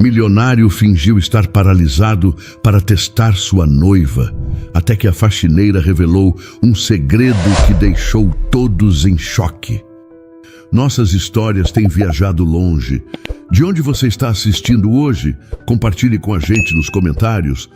Milionário fingiu estar paralisado para testar sua noiva, até que a faxineira revelou um segredo que deixou todos em choque. Nossas histórias têm viajado longe. De onde você está assistindo hoje? Compartilhe com a gente nos comentários.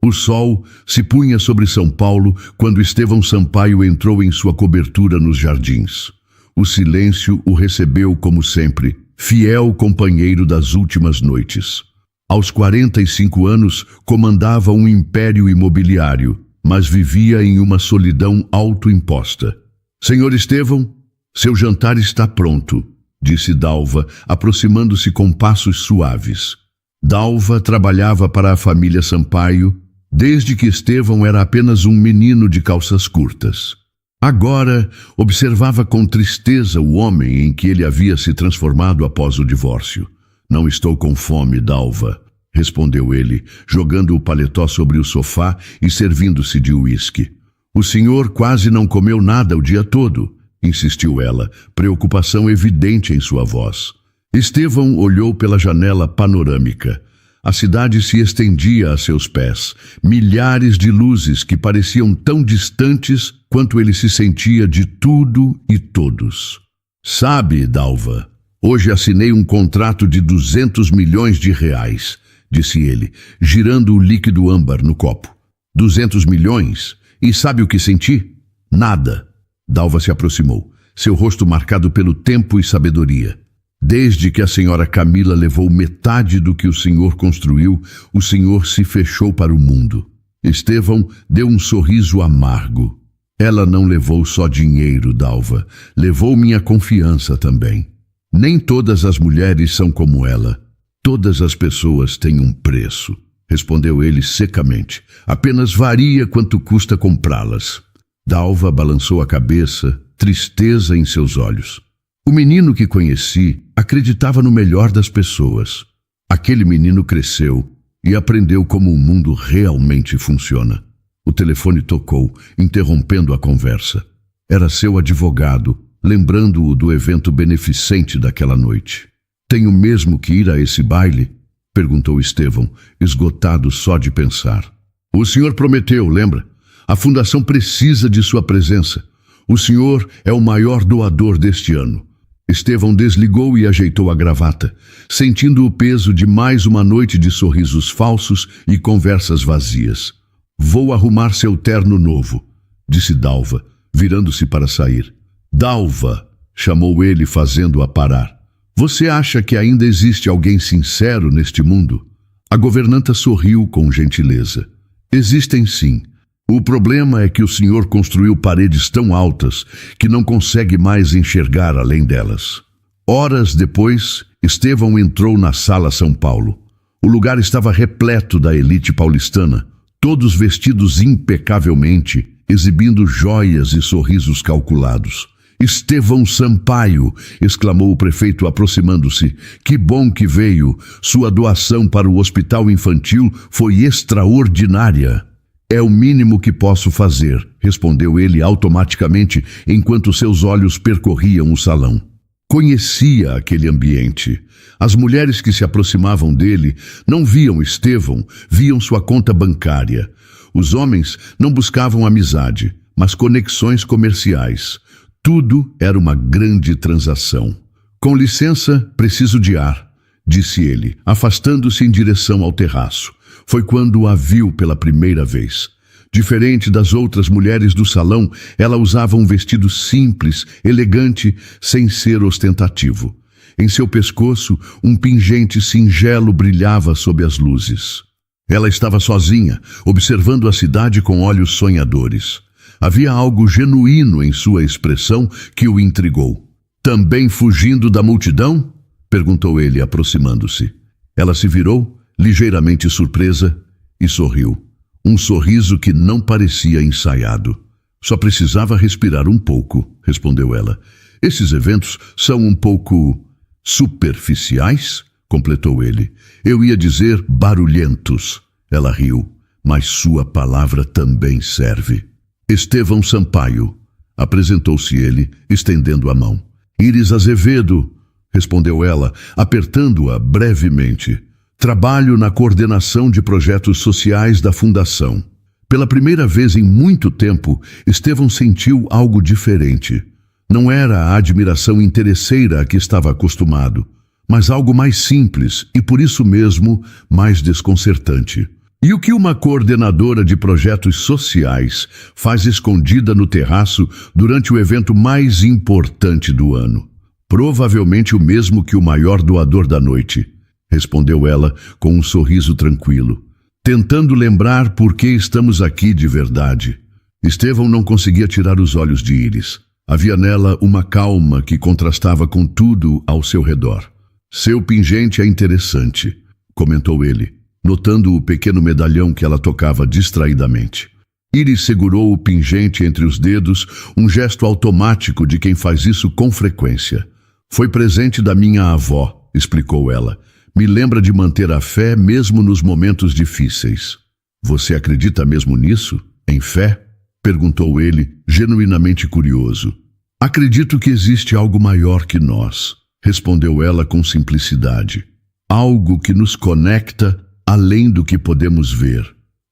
O sol se punha sobre São Paulo quando Estevão Sampaio entrou em sua cobertura nos jardins. O silêncio o recebeu como sempre, fiel companheiro das últimas noites. Aos 45 anos, comandava um império imobiliário, mas vivia em uma solidão autoimposta. Senhor Estevão, seu jantar está pronto, disse Dalva, aproximando-se com passos suaves. Dalva trabalhava para a família Sampaio desde que Estevão era apenas um menino de calças curtas. Agora, observava com tristeza o homem em que ele havia se transformado após o divórcio. Não estou com fome, Dalva, respondeu ele, jogando o paletó sobre o sofá e servindo-se de uísque. O senhor quase não comeu nada o dia todo, insistiu ela, preocupação evidente em sua voz. Estevão olhou pela janela panorâmica. A cidade se estendia a seus pés, milhares de luzes que pareciam tão distantes quanto ele se sentia de tudo e todos. Sabe, Dalva, hoje assinei um contrato de 200 milhões de reais, disse ele, girando o líquido âmbar no copo. 200 milhões? E sabe o que senti? Nada. Dalva se aproximou, seu rosto marcado pelo tempo e sabedoria. Desde que a senhora Camila levou metade do que o senhor construiu, o senhor se fechou para o mundo. Estevão deu um sorriso amargo. Ela não levou só dinheiro, Dalva. Levou minha confiança também. Nem todas as mulheres são como ela. Todas as pessoas têm um preço, respondeu ele secamente. Apenas varia quanto custa comprá-las. Dalva balançou a cabeça, tristeza em seus olhos. O menino que conheci acreditava no melhor das pessoas. Aquele menino cresceu e aprendeu como o mundo realmente funciona. O telefone tocou, interrompendo a conversa. Era seu advogado, lembrando-o do evento beneficente daquela noite. Tenho mesmo que ir a esse baile? Perguntou Estevão, esgotado só de pensar. O senhor prometeu, lembra? A fundação precisa de sua presença. O senhor é o maior doador deste ano. Estevão desligou e ajeitou a gravata, sentindo o peso de mais uma noite de sorrisos falsos e conversas vazias. Vou arrumar seu terno novo, disse Dalva, virando-se para sair. Dalva, chamou ele, fazendo-a parar. Você acha que ainda existe alguém sincero neste mundo? A governanta sorriu com gentileza. Existem sim. O problema é que o senhor construiu paredes tão altas que não consegue mais enxergar além delas. Horas depois, Estevão entrou na Sala São Paulo. O lugar estava repleto da elite paulistana, todos vestidos impecavelmente, exibindo joias e sorrisos calculados. Estevão Sampaio, exclamou o prefeito aproximando-se. Que bom que veio. Sua doação para o hospital infantil foi extraordinária. É o mínimo que posso fazer, respondeu ele automaticamente, enquanto seus olhos percorriam o salão. Conhecia aquele ambiente. As mulheres que se aproximavam dele não viam Estevão, viam sua conta bancária. Os homens não buscavam amizade, mas conexões comerciais. Tudo era uma grande transação. Com licença, preciso de ar, disse ele, afastando-se em direção ao terraço. Foi quando a viu pela primeira vez. Diferente das outras mulheres do salão, ela usava um vestido simples, elegante, sem ser ostentativo. Em seu pescoço, um pingente singelo brilhava sob as luzes. Ela estava sozinha, observando a cidade com olhos sonhadores. Havia algo genuíno em sua expressão que o intrigou. Também fugindo da multidão? Perguntou ele, aproximando-se. Ela se virou, ligeiramente surpresa, e sorriu. Um sorriso que não parecia ensaiado. Só precisava respirar um pouco, respondeu ela. Esses eventos são um pouco superficiais? Completou ele. Eu ia dizer barulhentos. Ela riu, mas sua palavra também serve. Estevão Sampaio, apresentou-se ele, estendendo a mão. Íris Azevedo, respondeu ela, apertando-a brevemente. Trabalho na coordenação de projetos sociais da Fundação. Pela primeira vez em muito tempo, Estevão sentiu algo diferente. Não era a admiração interesseira a que estava acostumado, mas algo mais simples e, por isso mesmo, mais desconcertante. E o que uma coordenadora de projetos sociais faz escondida no terraço durante o evento mais importante do ano? Provavelmente o mesmo que o maior doador da noite, respondeu ela com um sorriso tranquilo, tentando lembrar por que estamos aqui de verdade. Estevão não conseguia tirar os olhos de Íris. Havia nela uma calma que contrastava com tudo ao seu redor. Seu pingente é interessante, comentou ele, notando o pequeno medalhão que ela tocava distraidamente. Íris segurou o pingente entre os dedos, um gesto automático de quem faz isso com frequência. Foi presente da minha avó, explicou ela. Me lembra de manter a fé mesmo nos momentos difíceis. Você acredita mesmo nisso? Em fé? Perguntou ele, genuinamente curioso. Acredito que existe algo maior que nós, respondeu ela com simplicidade. Algo que nos conecta além do que podemos ver.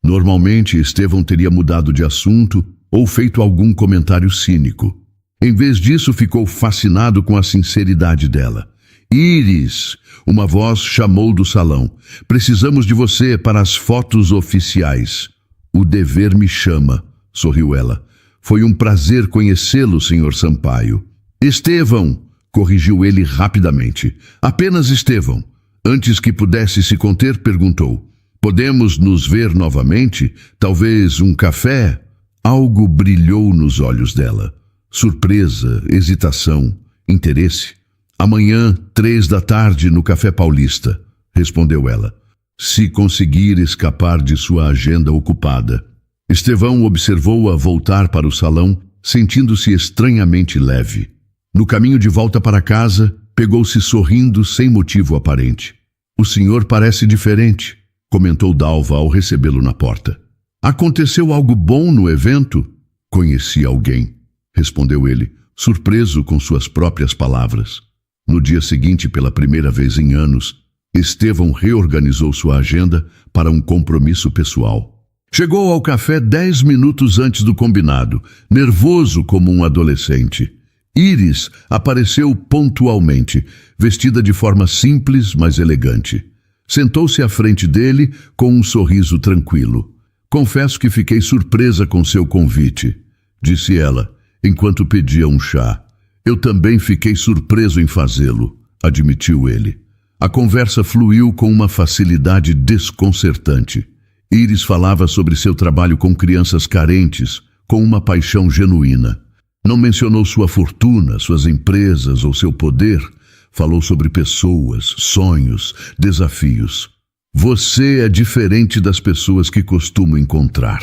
Normalmente, Estevão teria mudado de assunto ou feito algum comentário cínico. Em vez disso, ficou fascinado com a sinceridade dela. Íris, uma voz chamou do salão. Precisamos de você para as fotos oficiais. O dever me chama, sorriu ela. Foi um prazer conhecê-lo, Sr. Sampaio. Estevão, corrigiu ele rapidamente. Apenas Estevão. Antes que pudesse se conter, perguntou. Podemos nos ver novamente? Talvez um café? Algo brilhou nos olhos dela. Surpresa, hesitação, interesse. Amanhã, 15h, no Café Paulista, respondeu ela. Se conseguir escapar de sua agenda ocupada. Estevão observou-a voltar para o salão, sentindo-se estranhamente leve. No caminho de volta para casa, pegou-se sorrindo sem motivo aparente. O senhor parece diferente, comentou Dalva ao recebê-lo na porta. Aconteceu algo bom no evento? Conheci alguém, respondeu ele, surpreso com suas próprias palavras. No dia seguinte, pela primeira vez em anos, Estevão reorganizou sua agenda para um compromisso pessoal. Chegou ao café 10 minutos antes do combinado, nervoso como um adolescente. Íris apareceu pontualmente, vestida de forma simples, mas elegante. Sentou-se à frente dele com um sorriso tranquilo. Confesso que fiquei surpresa com seu convite, disse ela, enquanto pedia um chá. Eu também fiquei surpreso em fazê-lo, admitiu ele. A conversa fluiu com uma facilidade desconcertante. Íris falava sobre seu trabalho com crianças carentes, com uma paixão genuína. Não mencionou sua fortuna, suas empresas ou seu poder. Falou sobre pessoas, sonhos, desafios. Você é diferente das pessoas que costumo encontrar,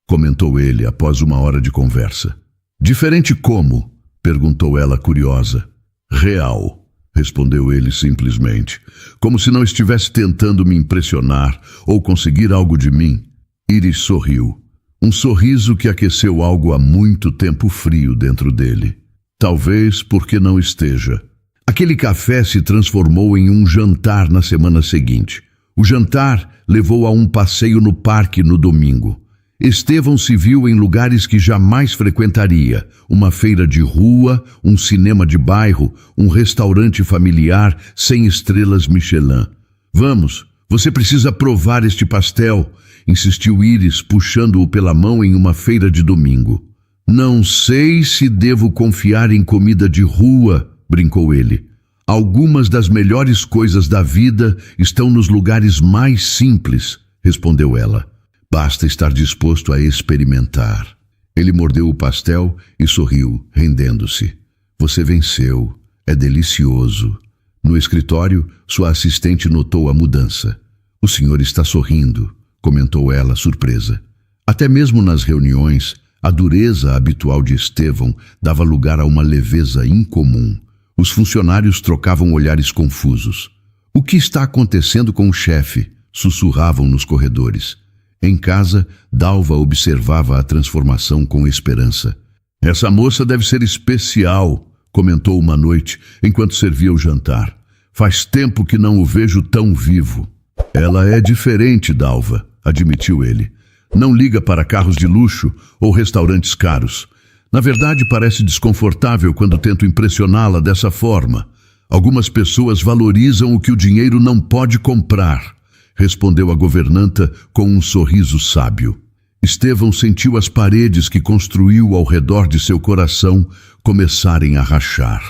comentou ele após uma hora de conversa. Diferente como? Perguntou ela curiosa. Real, respondeu ele simplesmente, como se não estivesse tentando me impressionar ou conseguir algo de mim. Íris sorriu. Um sorriso que aqueceu algo há muito tempo frio dentro dele. Talvez porque não esteja. Aquele café se transformou em um jantar na semana seguinte. O jantar levou a um passeio no parque no domingo. Estevão se viu em lugares que jamais frequentaria, uma feira de rua, um cinema de bairro, um restaurante familiar sem estrelas Michelin. Vamos, você precisa provar este pastel, insistiu Íris, puxando-o pela mão em uma feira de domingo. Não sei se devo confiar em comida de rua, brincou ele. Algumas das melhores coisas da vida estão nos lugares mais simples, respondeu ela. Basta estar disposto a experimentar. Ele mordeu o pastel e sorriu, rendendo-se. Você venceu. É delicioso. No escritório, sua assistente notou a mudança. O senhor está sorrindo, comentou ela, surpresa. Até mesmo nas reuniões, a dureza habitual de Estevão dava lugar a uma leveza incomum. Os funcionários trocavam olhares confusos. O que está acontecendo com o chefe? Sussurravam nos corredores. Em casa, Dalva observava a transformação com esperança. Essa moça deve ser especial, comentou uma noite, enquanto servia o jantar. Faz tempo que não o vejo tão vivo. Ela é diferente, Dalva, admitiu ele. Não liga para carros de luxo ou restaurantes caros. Na verdade, parece desconfortável quando tento impressioná-la dessa forma. Algumas pessoas valorizam o que o dinheiro não pode comprar, respondeu a governanta com um sorriso sábio. Estevão sentiu as paredes que construiu ao redor de seu coração começarem a rachar.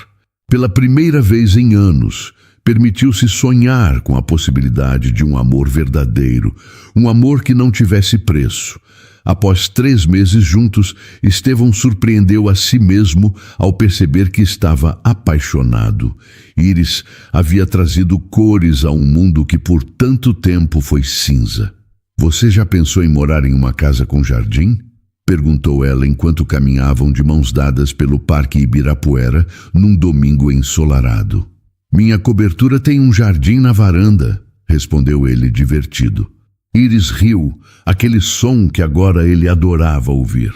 Pela primeira vez em anos, permitiu-se sonhar com a possibilidade de um amor verdadeiro, um amor que não tivesse preço. Após 3 meses juntos, Estevão surpreendeu a si mesmo ao perceber que estava apaixonado. Íris havia trazido cores a um mundo que por tanto tempo foi cinza. Você já pensou em morar em uma casa com jardim? Perguntou ela enquanto caminhavam de mãos dadas pelo Parque Ibirapuera num domingo ensolarado. Minha cobertura tem um jardim na varanda, respondeu ele divertido. Íris riu, aquele som que agora ele adorava ouvir.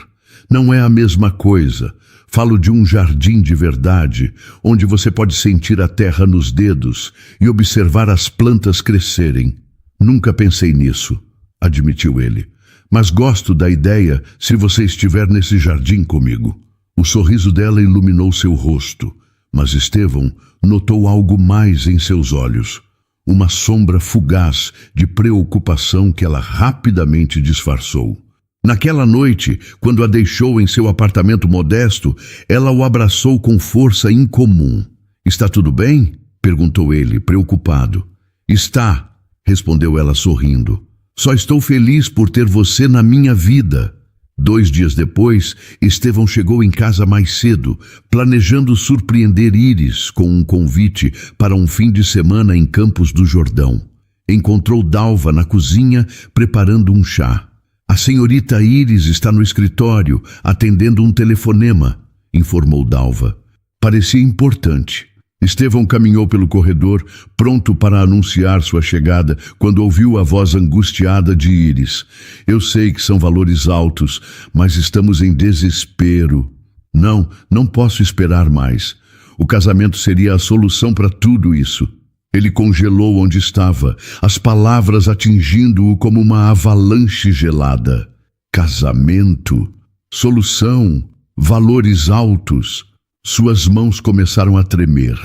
Não é a mesma coisa. Falo de um jardim de verdade, onde você pode sentir a terra nos dedos e observar as plantas crescerem. Nunca pensei nisso, admitiu ele. Mas gosto da ideia se você estiver nesse jardim comigo. O sorriso dela iluminou seu rosto, mas Estevão notou algo mais em seus olhos. Uma sombra fugaz de preocupação que ela rapidamente disfarçou. Naquela noite, quando a deixou em seu apartamento modesto, ela o abraçou com força incomum. Está tudo bem? Perguntou ele, preocupado. Está, respondeu ela sorrindo. Só estou feliz por ter você na minha vida. 2 dias depois, Estevão chegou em casa mais cedo, planejando surpreender Íris com um convite para um fim de semana em Campos do Jordão. Encontrou Dalva na cozinha, preparando um chá. A senhorita Íris está no escritório, atendendo um telefonema, informou Dalva. Parecia importante. Estevão caminhou pelo corredor, pronto para anunciar sua chegada, quando ouviu a voz angustiada de Íris. Eu sei que são valores altos, mas estamos em desespero. Não posso esperar mais. O casamento seria a solução para tudo isso. Ele congelou onde estava, as palavras atingindo-o como uma avalanche gelada. Casamento, solução, valores altos. Suas mãos começaram a tremer.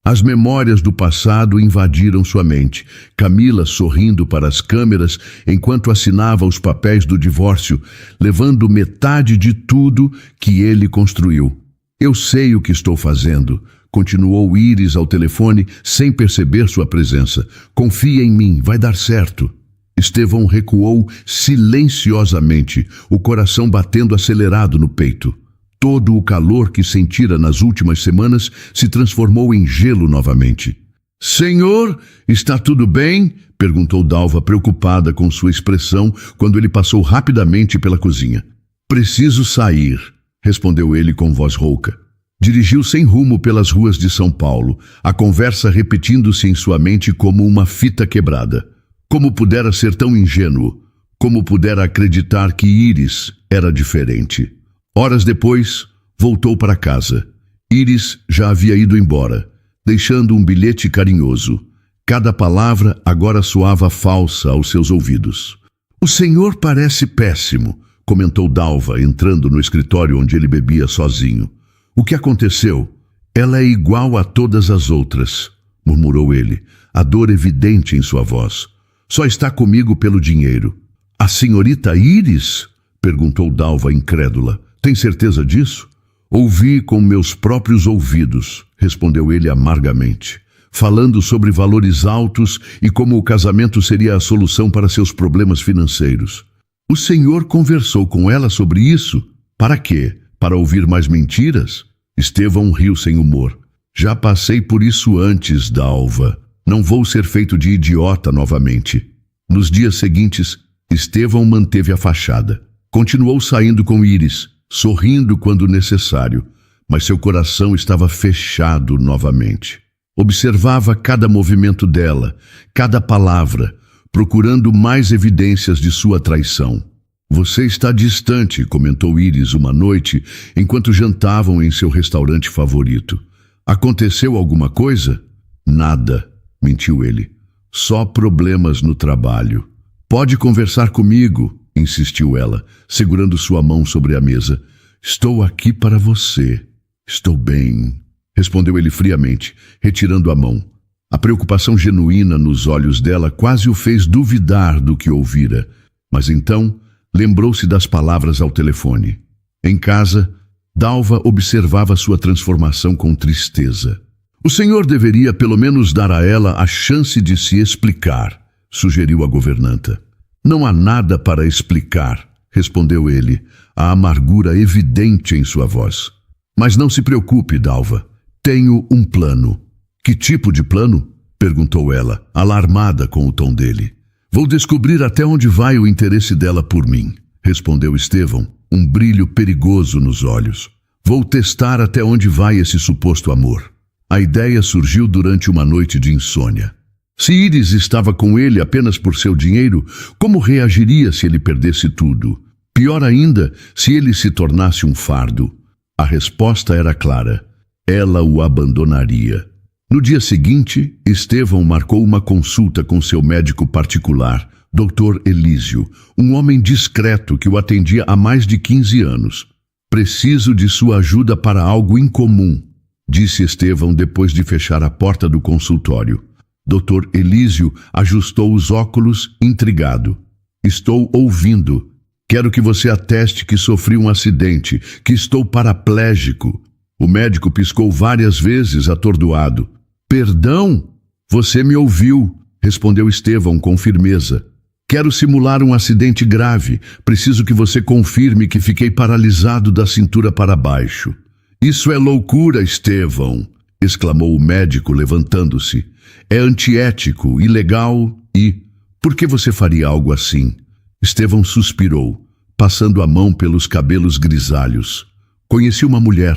As memórias do passado invadiram sua mente. Camila sorrindo para as câmeras enquanto assinava os papéis do divórcio, levando metade de tudo que ele construiu. Eu sei o que estou fazendo, continuou Íris ao telefone sem perceber sua presença. Confia em mim, vai dar certo. Estevão recuou silenciosamente, o coração batendo acelerado no peito. Todo o calor que sentira nas últimas semanas se transformou em gelo novamente. Senhor, está tudo bem? Perguntou Dalva, preocupada com sua expressão, quando ele passou rapidamente pela cozinha. Preciso sair, respondeu ele com voz rouca. Dirigiu sem rumo pelas ruas de São Paulo, a conversa repetindo-se em sua mente como uma fita quebrada. Como pudera ser tão ingênuo? Como pudera acreditar que Íris era diferente? Horas depois, voltou para casa. Íris já havia ido embora, deixando um bilhete carinhoso. Cada palavra agora soava falsa aos seus ouvidos. O senhor parece péssimo, comentou Dalva, entrando no escritório onde ele bebia sozinho. O que aconteceu? Ela é igual a todas as outras, murmurou ele, a dor evidente em sua voz. Só está comigo pelo dinheiro. A senhorita Íris? Perguntou Dalva incrédula. Tem certeza disso? Ouvi com meus próprios ouvidos, respondeu ele amargamente, falando sobre valores altos e como o casamento seria a solução para seus problemas financeiros. O senhor conversou com ela sobre isso? Para quê? Para ouvir mais mentiras? Estevão riu sem humor. Já passei por isso antes, Dalva. Não vou ser feito de idiota novamente. Nos dias seguintes, Estevão manteve a fachada. Continuou saindo com Íris, sorrindo quando necessário, mas seu coração estava fechado novamente. Observava cada movimento dela, cada palavra, procurando mais evidências de sua traição. Você está distante, comentou Íris uma noite, enquanto jantavam em seu restaurante favorito. Aconteceu alguma coisa? Nada, mentiu ele. Só problemas no trabalho. Pode conversar comigo, insistiu ela, segurando sua mão sobre a mesa. Estou aqui para você. Estou bem, respondeu ele friamente, retirando a mão. A preocupação genuína nos olhos dela quase o fez duvidar do que ouvira. Mas então lembrou-se das palavras ao telefone. Em casa, Dalva observava sua transformação com tristeza. O senhor deveria pelo menos dar a ela a chance de se explicar, sugeriu a governanta. Não há nada para explicar, respondeu ele, a amargura evidente em sua voz. Mas não se preocupe, Dalva. Tenho um plano. Que tipo de plano? Perguntou ela, alarmada com o tom dele. Vou descobrir até onde vai o interesse dela por mim, respondeu Estevão, um brilho perigoso nos olhos. Vou testar até onde vai esse suposto amor. A ideia surgiu durante uma noite de insônia. Se Iris estava com ele apenas por seu dinheiro, como reagiria se ele perdesse tudo? Pior ainda, se ele se tornasse um fardo. A resposta era clara. Ela o abandonaria. No dia seguinte, Estevão marcou uma consulta com seu médico particular, Dr. Elísio, um homem discreto que o atendia há mais de 15 anos. Preciso de sua ajuda para algo incomum, disse Estevão depois de fechar a porta do consultório. Dr. Elísio ajustou os óculos, intrigado. Estou ouvindo. Quero que você ateste que sofri um acidente, que estou paraplégico. O médico piscou várias vezes, atordoado. Perdão? Você me ouviu, respondeu Estevão com firmeza. Quero simular um acidente grave. Preciso que você confirme que fiquei paralisado da cintura para baixo. Isso é loucura, Estevão, exclamou o médico levantando-se. É antiético, ilegal e... Por que você faria algo assim? Estevão suspirou, passando a mão pelos cabelos grisalhos. Conheci uma mulher.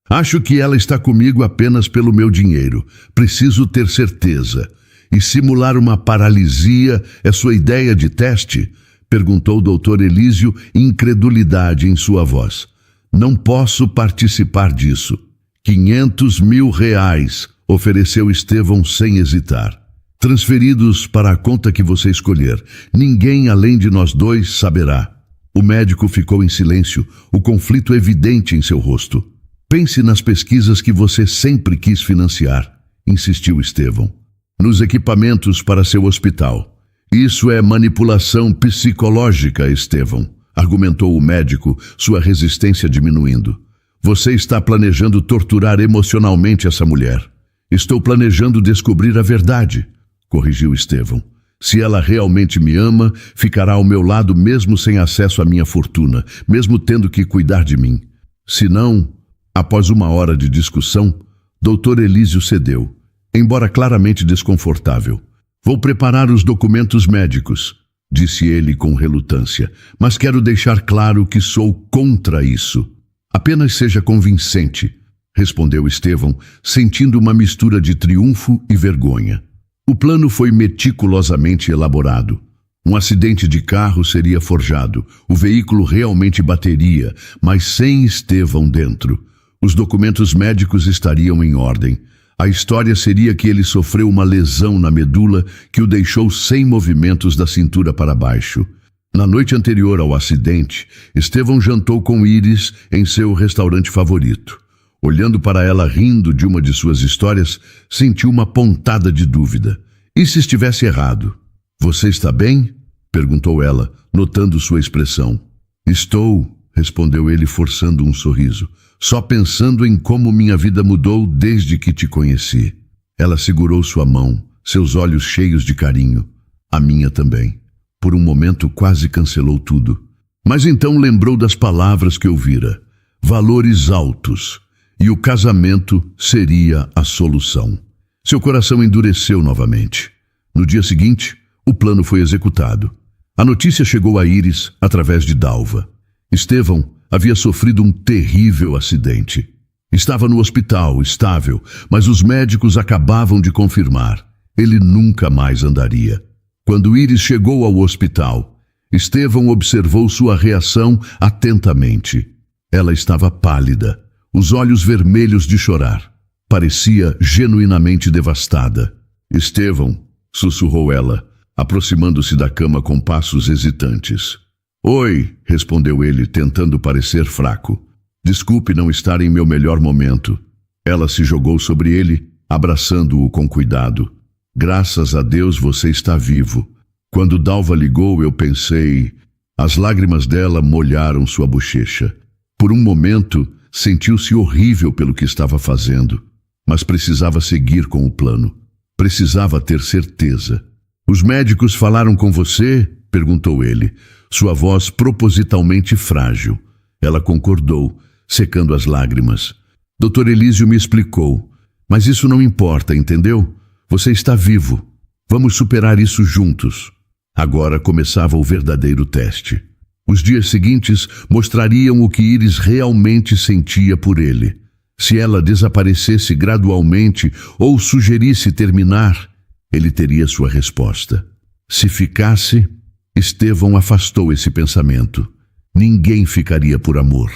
Acho que ela está comigo apenas pelo meu dinheiro. Preciso ter certeza. E simular uma paralisia é sua ideia de teste? Perguntou o Dr. Elísio, incredulidade em sua voz. Não posso participar disso. 500 mil reais, ofereceu Estevão sem hesitar. Transferidos para a conta que você escolher. Ninguém além de nós dois saberá. O médico ficou em silêncio, o conflito evidente em seu rosto. Pense nas pesquisas que você sempre quis financiar, insistiu Estevão. Nos equipamentos para seu hospital. Isso é manipulação psicológica, Estevão, argumentou o médico, sua resistência diminuindo. Você está planejando torturar emocionalmente essa mulher. Estou planejando descobrir a verdade, corrigiu Estevão. Se ela realmente me ama, ficará ao meu lado mesmo sem acesso à minha fortuna, mesmo tendo que cuidar de mim. Se não, após uma hora de discussão, Dr. Elísio cedeu, embora claramente desconfortável. Vou preparar os documentos médicos, disse ele com relutância, mas quero deixar claro que sou contra isso. Apenas seja convincente, respondeu Estevão, sentindo uma mistura de triunfo e vergonha. O plano foi meticulosamente elaborado. Um acidente de carro seria forjado, o veículo realmente bateria, mas sem Estevão dentro. Os documentos médicos estariam em ordem. A história seria que ele sofreu uma lesão na medula que o deixou sem movimentos da cintura para baixo. Na noite anterior ao acidente, Estevão jantou com Iris em seu restaurante favorito. Olhando para ela rindo de uma de suas histórias, sentiu uma pontada de dúvida. E se estivesse errado? Você está bem? Perguntou ela, notando sua expressão. Estou, respondeu ele forçando um sorriso. Só pensando em como minha vida mudou desde que te conheci. Ela segurou sua mão, seus olhos cheios de carinho. A minha também. Por um momento quase cancelou tudo. Mas então lembrou das palavras que ouvira. Valores altos. E o casamento seria a solução. Seu coração endureceu novamente. No dia seguinte, o plano foi executado. A notícia chegou a Iris através de Dalva. Estevão havia sofrido um terrível acidente. Estava no hospital, estável, mas os médicos acabavam de confirmar. Ele nunca mais andaria. Quando Iris chegou ao hospital, Estevão observou sua reação atentamente. Ela estava pálida, os olhos vermelhos de chorar. Parecia genuinamente devastada. Estevão, sussurrou ela, aproximando-se da cama com passos hesitantes. Oi, respondeu ele, tentando parecer fraco. Desculpe não estar em meu melhor momento. Ela se jogou sobre ele, abraçando-o com cuidado. Graças a Deus você está vivo. Quando Dalva ligou, eu pensei... As lágrimas dela molharam sua bochecha. Por um momento, sentiu-se horrível pelo que estava fazendo, mas precisava seguir com o plano. Precisava ter certeza. Os médicos falaram com você? Perguntou ele, sua voz propositalmente frágil. Ela concordou, secando as lágrimas. Dr. Elísio me explicou. Mas isso não importa, entendeu? Você está vivo. Vamos superar isso juntos. Agora começava o verdadeiro teste. Os dias seguintes mostrariam o que Iris realmente sentia por ele. Se ela desaparecesse gradualmente ou sugerisse terminar, ele teria sua resposta. Se ficasse, Estevão afastou esse pensamento. Ninguém ficaria por amor.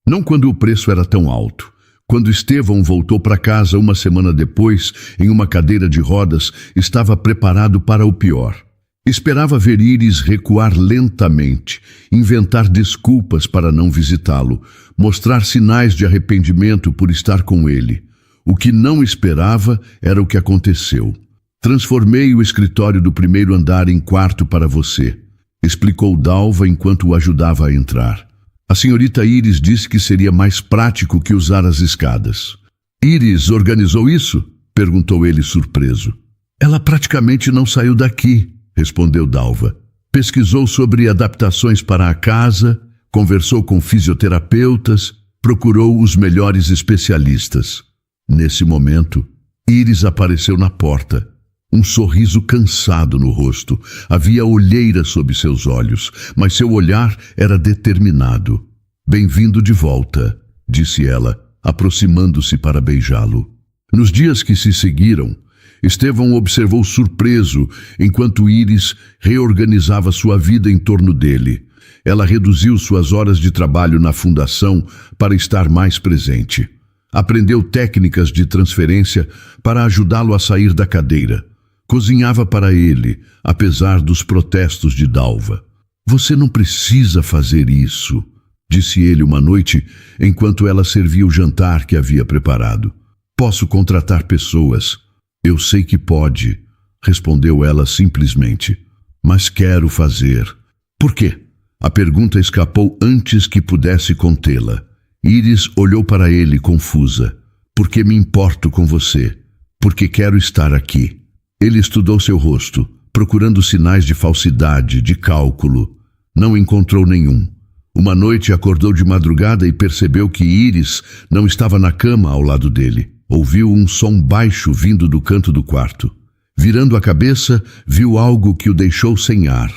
Não quando o preço era tão alto. Quando Estevão voltou para casa uma semana depois, em uma cadeira de rodas, estava preparado para o pior. Esperava ver Iris recuar lentamente, inventar desculpas para não visitá-lo, mostrar sinais de arrependimento por estar com ele. O que não esperava era o que aconteceu. Transformei o escritório do primeiro andar em quarto para você, explicou Dalva enquanto o ajudava a entrar. A senhorita Iris disse que seria mais prático que usar as escadas. Iris organizou isso? Perguntou ele surpreso. Ela praticamente não saiu daqui, respondeu Dalva. Pesquisou sobre adaptações para a casa, conversou com fisioterapeutas, procurou os melhores especialistas. Nesse momento, Iris apareceu na porta. Um sorriso cansado no rosto. Havia olheira sob seus olhos, mas seu olhar era determinado. Bem-vindo de volta, disse ela, aproximando-se para beijá-lo. Nos dias que se seguiram, Estevão observou surpreso enquanto Iris reorganizava sua vida em torno dele. Ela reduziu suas horas de trabalho na fundação para estar mais presente. Aprendeu técnicas de transferência para ajudá-lo a sair da cadeira. Cozinhava para ele, apesar dos protestos de Dalva. Você não precisa fazer isso, disse ele uma noite, enquanto ela servia o jantar que havia preparado. Posso contratar pessoas. Eu sei que pode, respondeu ela simplesmente. Mas quero fazer. Por quê? A pergunta escapou antes que pudesse contê-la. Iris olhou para ele confusa. Porque me importo com você. Porque quero estar aqui. Ele estudou seu rosto, procurando sinais de falsidade, de cálculo. Não encontrou nenhum. Uma noite acordou de madrugada e percebeu que Iris não estava na cama ao lado dele. Ouviu um som baixo vindo do canto do quarto. Virando a cabeça, viu algo que o deixou sem ar.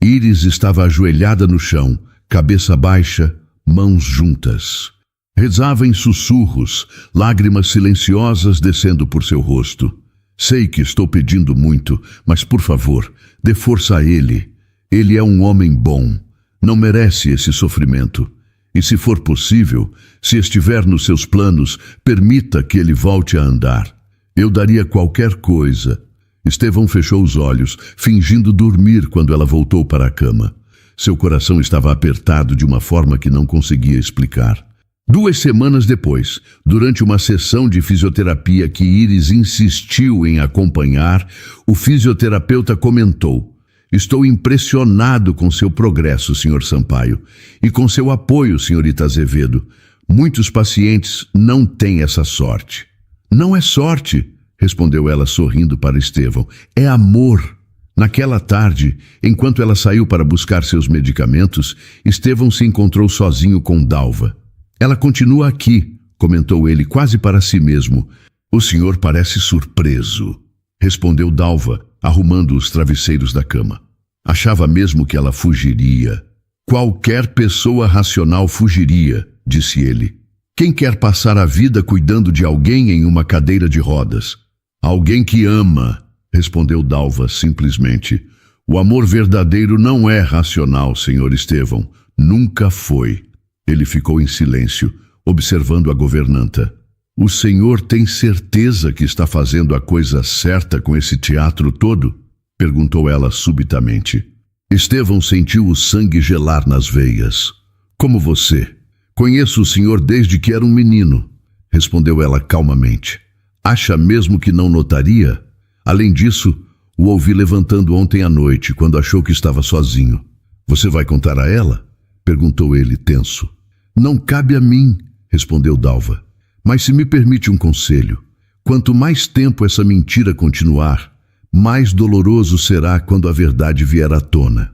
Iris estava ajoelhada no chão, cabeça baixa, mãos juntas. Rezava em sussurros, lágrimas silenciosas descendo por seu rosto. Sei que estou pedindo muito, mas por favor, dê força a ele. Ele é um homem bom. Não merece esse sofrimento. E se for possível, se estiver nos seus planos, permita que ele volte a andar. Eu daria qualquer coisa. Estevão fechou os olhos, fingindo dormir quando ela voltou para a cama. Seu coração estava apertado de uma forma que não conseguia explicar. 2 semanas depois, durante uma sessão de fisioterapia que Iris insistiu em acompanhar, o fisioterapeuta comentou: Estou impressionado com seu progresso, Sr. Sampaio, e com seu apoio, Srta. Azevedo. Muitos pacientes não têm essa sorte. Não é sorte, respondeu ela sorrindo para Estevão. É amor. Naquela tarde, enquanto ela saiu para buscar seus medicamentos, Estevão se encontrou sozinho com Dalva. Ela continua aqui, comentou ele quase para si mesmo. O senhor parece surpreso, respondeu Dalva, arrumando os travesseiros da cama. Achava mesmo que ela fugiria. Qualquer pessoa racional fugiria, disse ele. Quem quer passar a vida cuidando de alguém em uma cadeira de rodas? Alguém que ama, respondeu Dalva simplesmente. O amor verdadeiro não é racional, Sr. Estevão. Nunca foi. Ele ficou em silêncio, observando a governanta. O senhor tem certeza que está fazendo a coisa certa com esse teatro todo? Perguntou ela subitamente. Estevão sentiu o sangue gelar nas veias. Como você? Conheço o senhor desde que era um menino, respondeu ela calmamente. Acha mesmo que não notaria? Além disso, o ouvi levantando ontem à noite, quando achou que estava sozinho. Você vai contar a ela? Perguntou ele, tenso. Não cabe a mim, respondeu Dalva. Mas se me permite um conselho, quanto mais tempo essa mentira continuar, mais doloroso será quando a verdade vier à tona.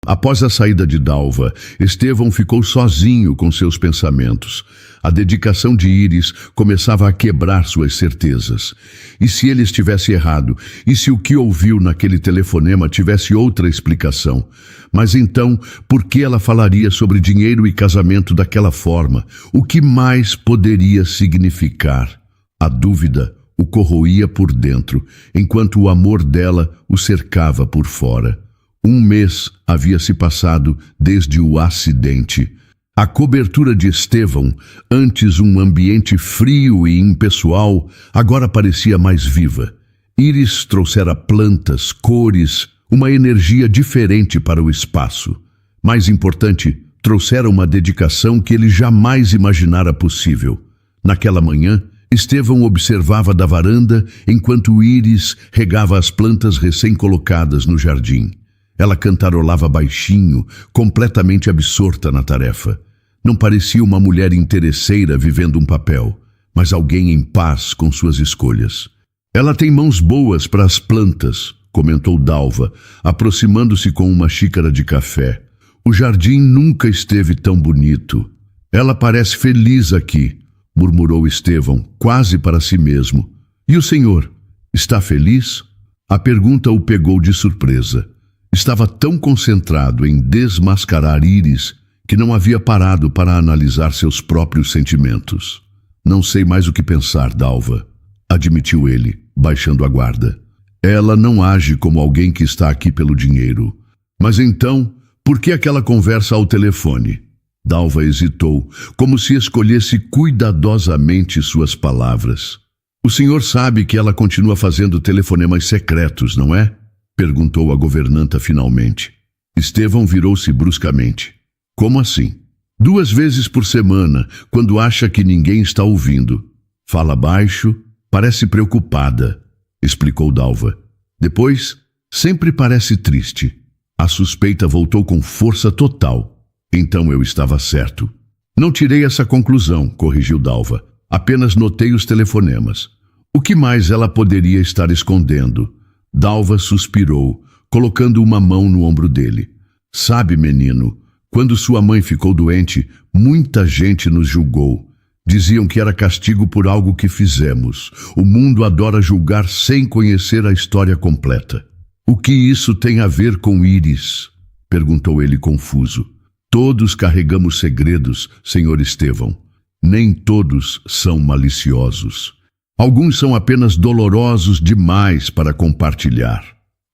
Após a saída de Dalva, Estevão ficou sozinho com seus pensamentos. A dedicação de Íris começava a quebrar suas certezas. E se ele estivesse errado? E se o que ouviu naquele telefonema tivesse outra explicação? Mas então, por que ela falaria sobre dinheiro e casamento daquela forma? O que mais poderia significar? A dúvida o corroía por dentro, enquanto o amor dela o cercava por fora. 1 mês havia se passado desde o acidente. A cobertura de Estevão, antes um ambiente frio e impessoal, agora parecia mais viva. Íris trouxera plantas, cores, uma energia diferente para o espaço. Mais importante, trouxera uma dedicação que ele jamais imaginara possível. Naquela manhã, Estevão observava da varanda enquanto Íris regava as plantas recém-colocadas no jardim. Ela cantarolava baixinho, completamente absorta na tarefa. Não parecia uma mulher interesseira vivendo um papel, mas alguém em paz com suas escolhas. Ela tem mãos boas para as plantas, comentou Dalva, aproximando-se com uma xícara de café. O jardim nunca esteve tão bonito. Ela parece feliz aqui, murmurou Estevão, quase para si mesmo. E o senhor, está feliz? A pergunta o pegou de surpresa. Estava tão concentrado em desmascarar Íris que não havia parado para analisar seus próprios sentimentos. Não sei mais o que pensar, Dalva, admitiu ele, baixando a guarda. Ela não age como alguém que está aqui pelo dinheiro. Mas então, por que aquela conversa ao telefone? Dalva hesitou, como se escolhesse cuidadosamente suas palavras. O senhor sabe que ela continua fazendo telefonemas secretos, não é? Perguntou a governanta finalmente. Estevão virou-se bruscamente. Como assim? 2 vezes por semana, quando acha que ninguém está ouvindo. Fala baixo, parece preocupada, explicou Dalva. Depois, sempre parece triste. A suspeita voltou com força total. Então eu estava certo. Não tirei essa conclusão, corrigiu Dalva. Apenas notei os telefonemas. O que mais ela poderia estar escondendo? Dalva suspirou, colocando uma mão no ombro dele. Sabe, menino, quando sua mãe ficou doente, muita gente nos julgou. Diziam que era castigo por algo que fizemos. O mundo adora julgar sem conhecer a história completa. O que isso tem a ver com Íris? Perguntou ele confuso. Todos carregamos segredos, senhor Estevão. Nem todos são maliciosos. Alguns são apenas dolorosos demais para compartilhar.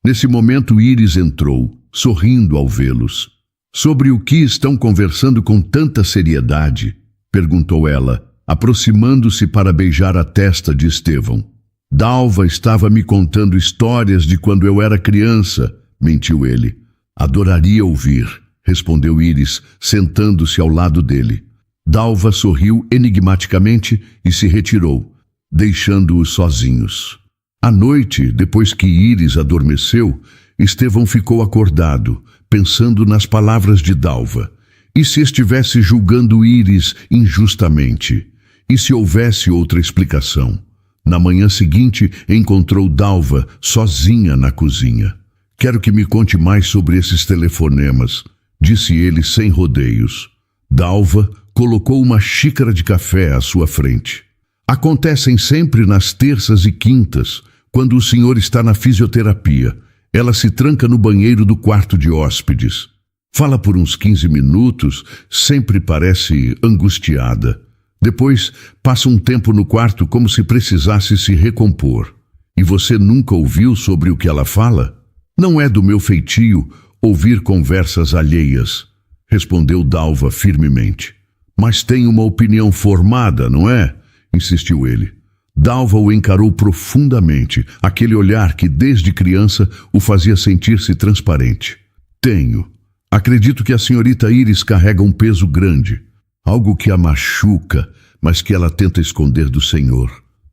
Nesse momento, Íris entrou, sorrindo ao vê-los. Sobre o que estão conversando com tanta seriedade? Perguntou ela, aproximando-se para beijar a testa de Estevão. Dalva estava me contando histórias de quando eu era criança, mentiu ele. Adoraria ouvir, respondeu Íris, sentando-se ao lado dele. Dalva sorriu enigmaticamente e se retirou, deixando-os sozinhos. À noite, depois que Íris adormeceu, Estevão ficou acordado, pensando nas palavras de Dalva. E se estivesse julgando Íris injustamente? E se houvesse outra explicação? Na manhã seguinte, encontrou Dalva sozinha na cozinha. Quero que me conte mais sobre esses telefonemas, disse ele sem rodeios. Dalva colocou uma xícara de café à sua frente. Acontecem sempre nas terças e quintas, quando o senhor está na fisioterapia. Ela se tranca no banheiro do quarto de hóspedes. Fala por uns 15 minutos, sempre parece angustiada. Depois, passa um tempo no quarto como se precisasse se recompor. E você nunca ouviu sobre o que ela fala? Não é do meu feitio ouvir conversas alheias, respondeu Dalva firmemente. Mas tem uma opinião formada, não é? Insistiu ele. Dalva o encarou profundamente, aquele olhar que desde criança o fazia sentir-se transparente. Tenho. Acredito que a senhorita Iris carrega um peso grande, algo que a machuca, mas que ela tenta esconder do Senhor.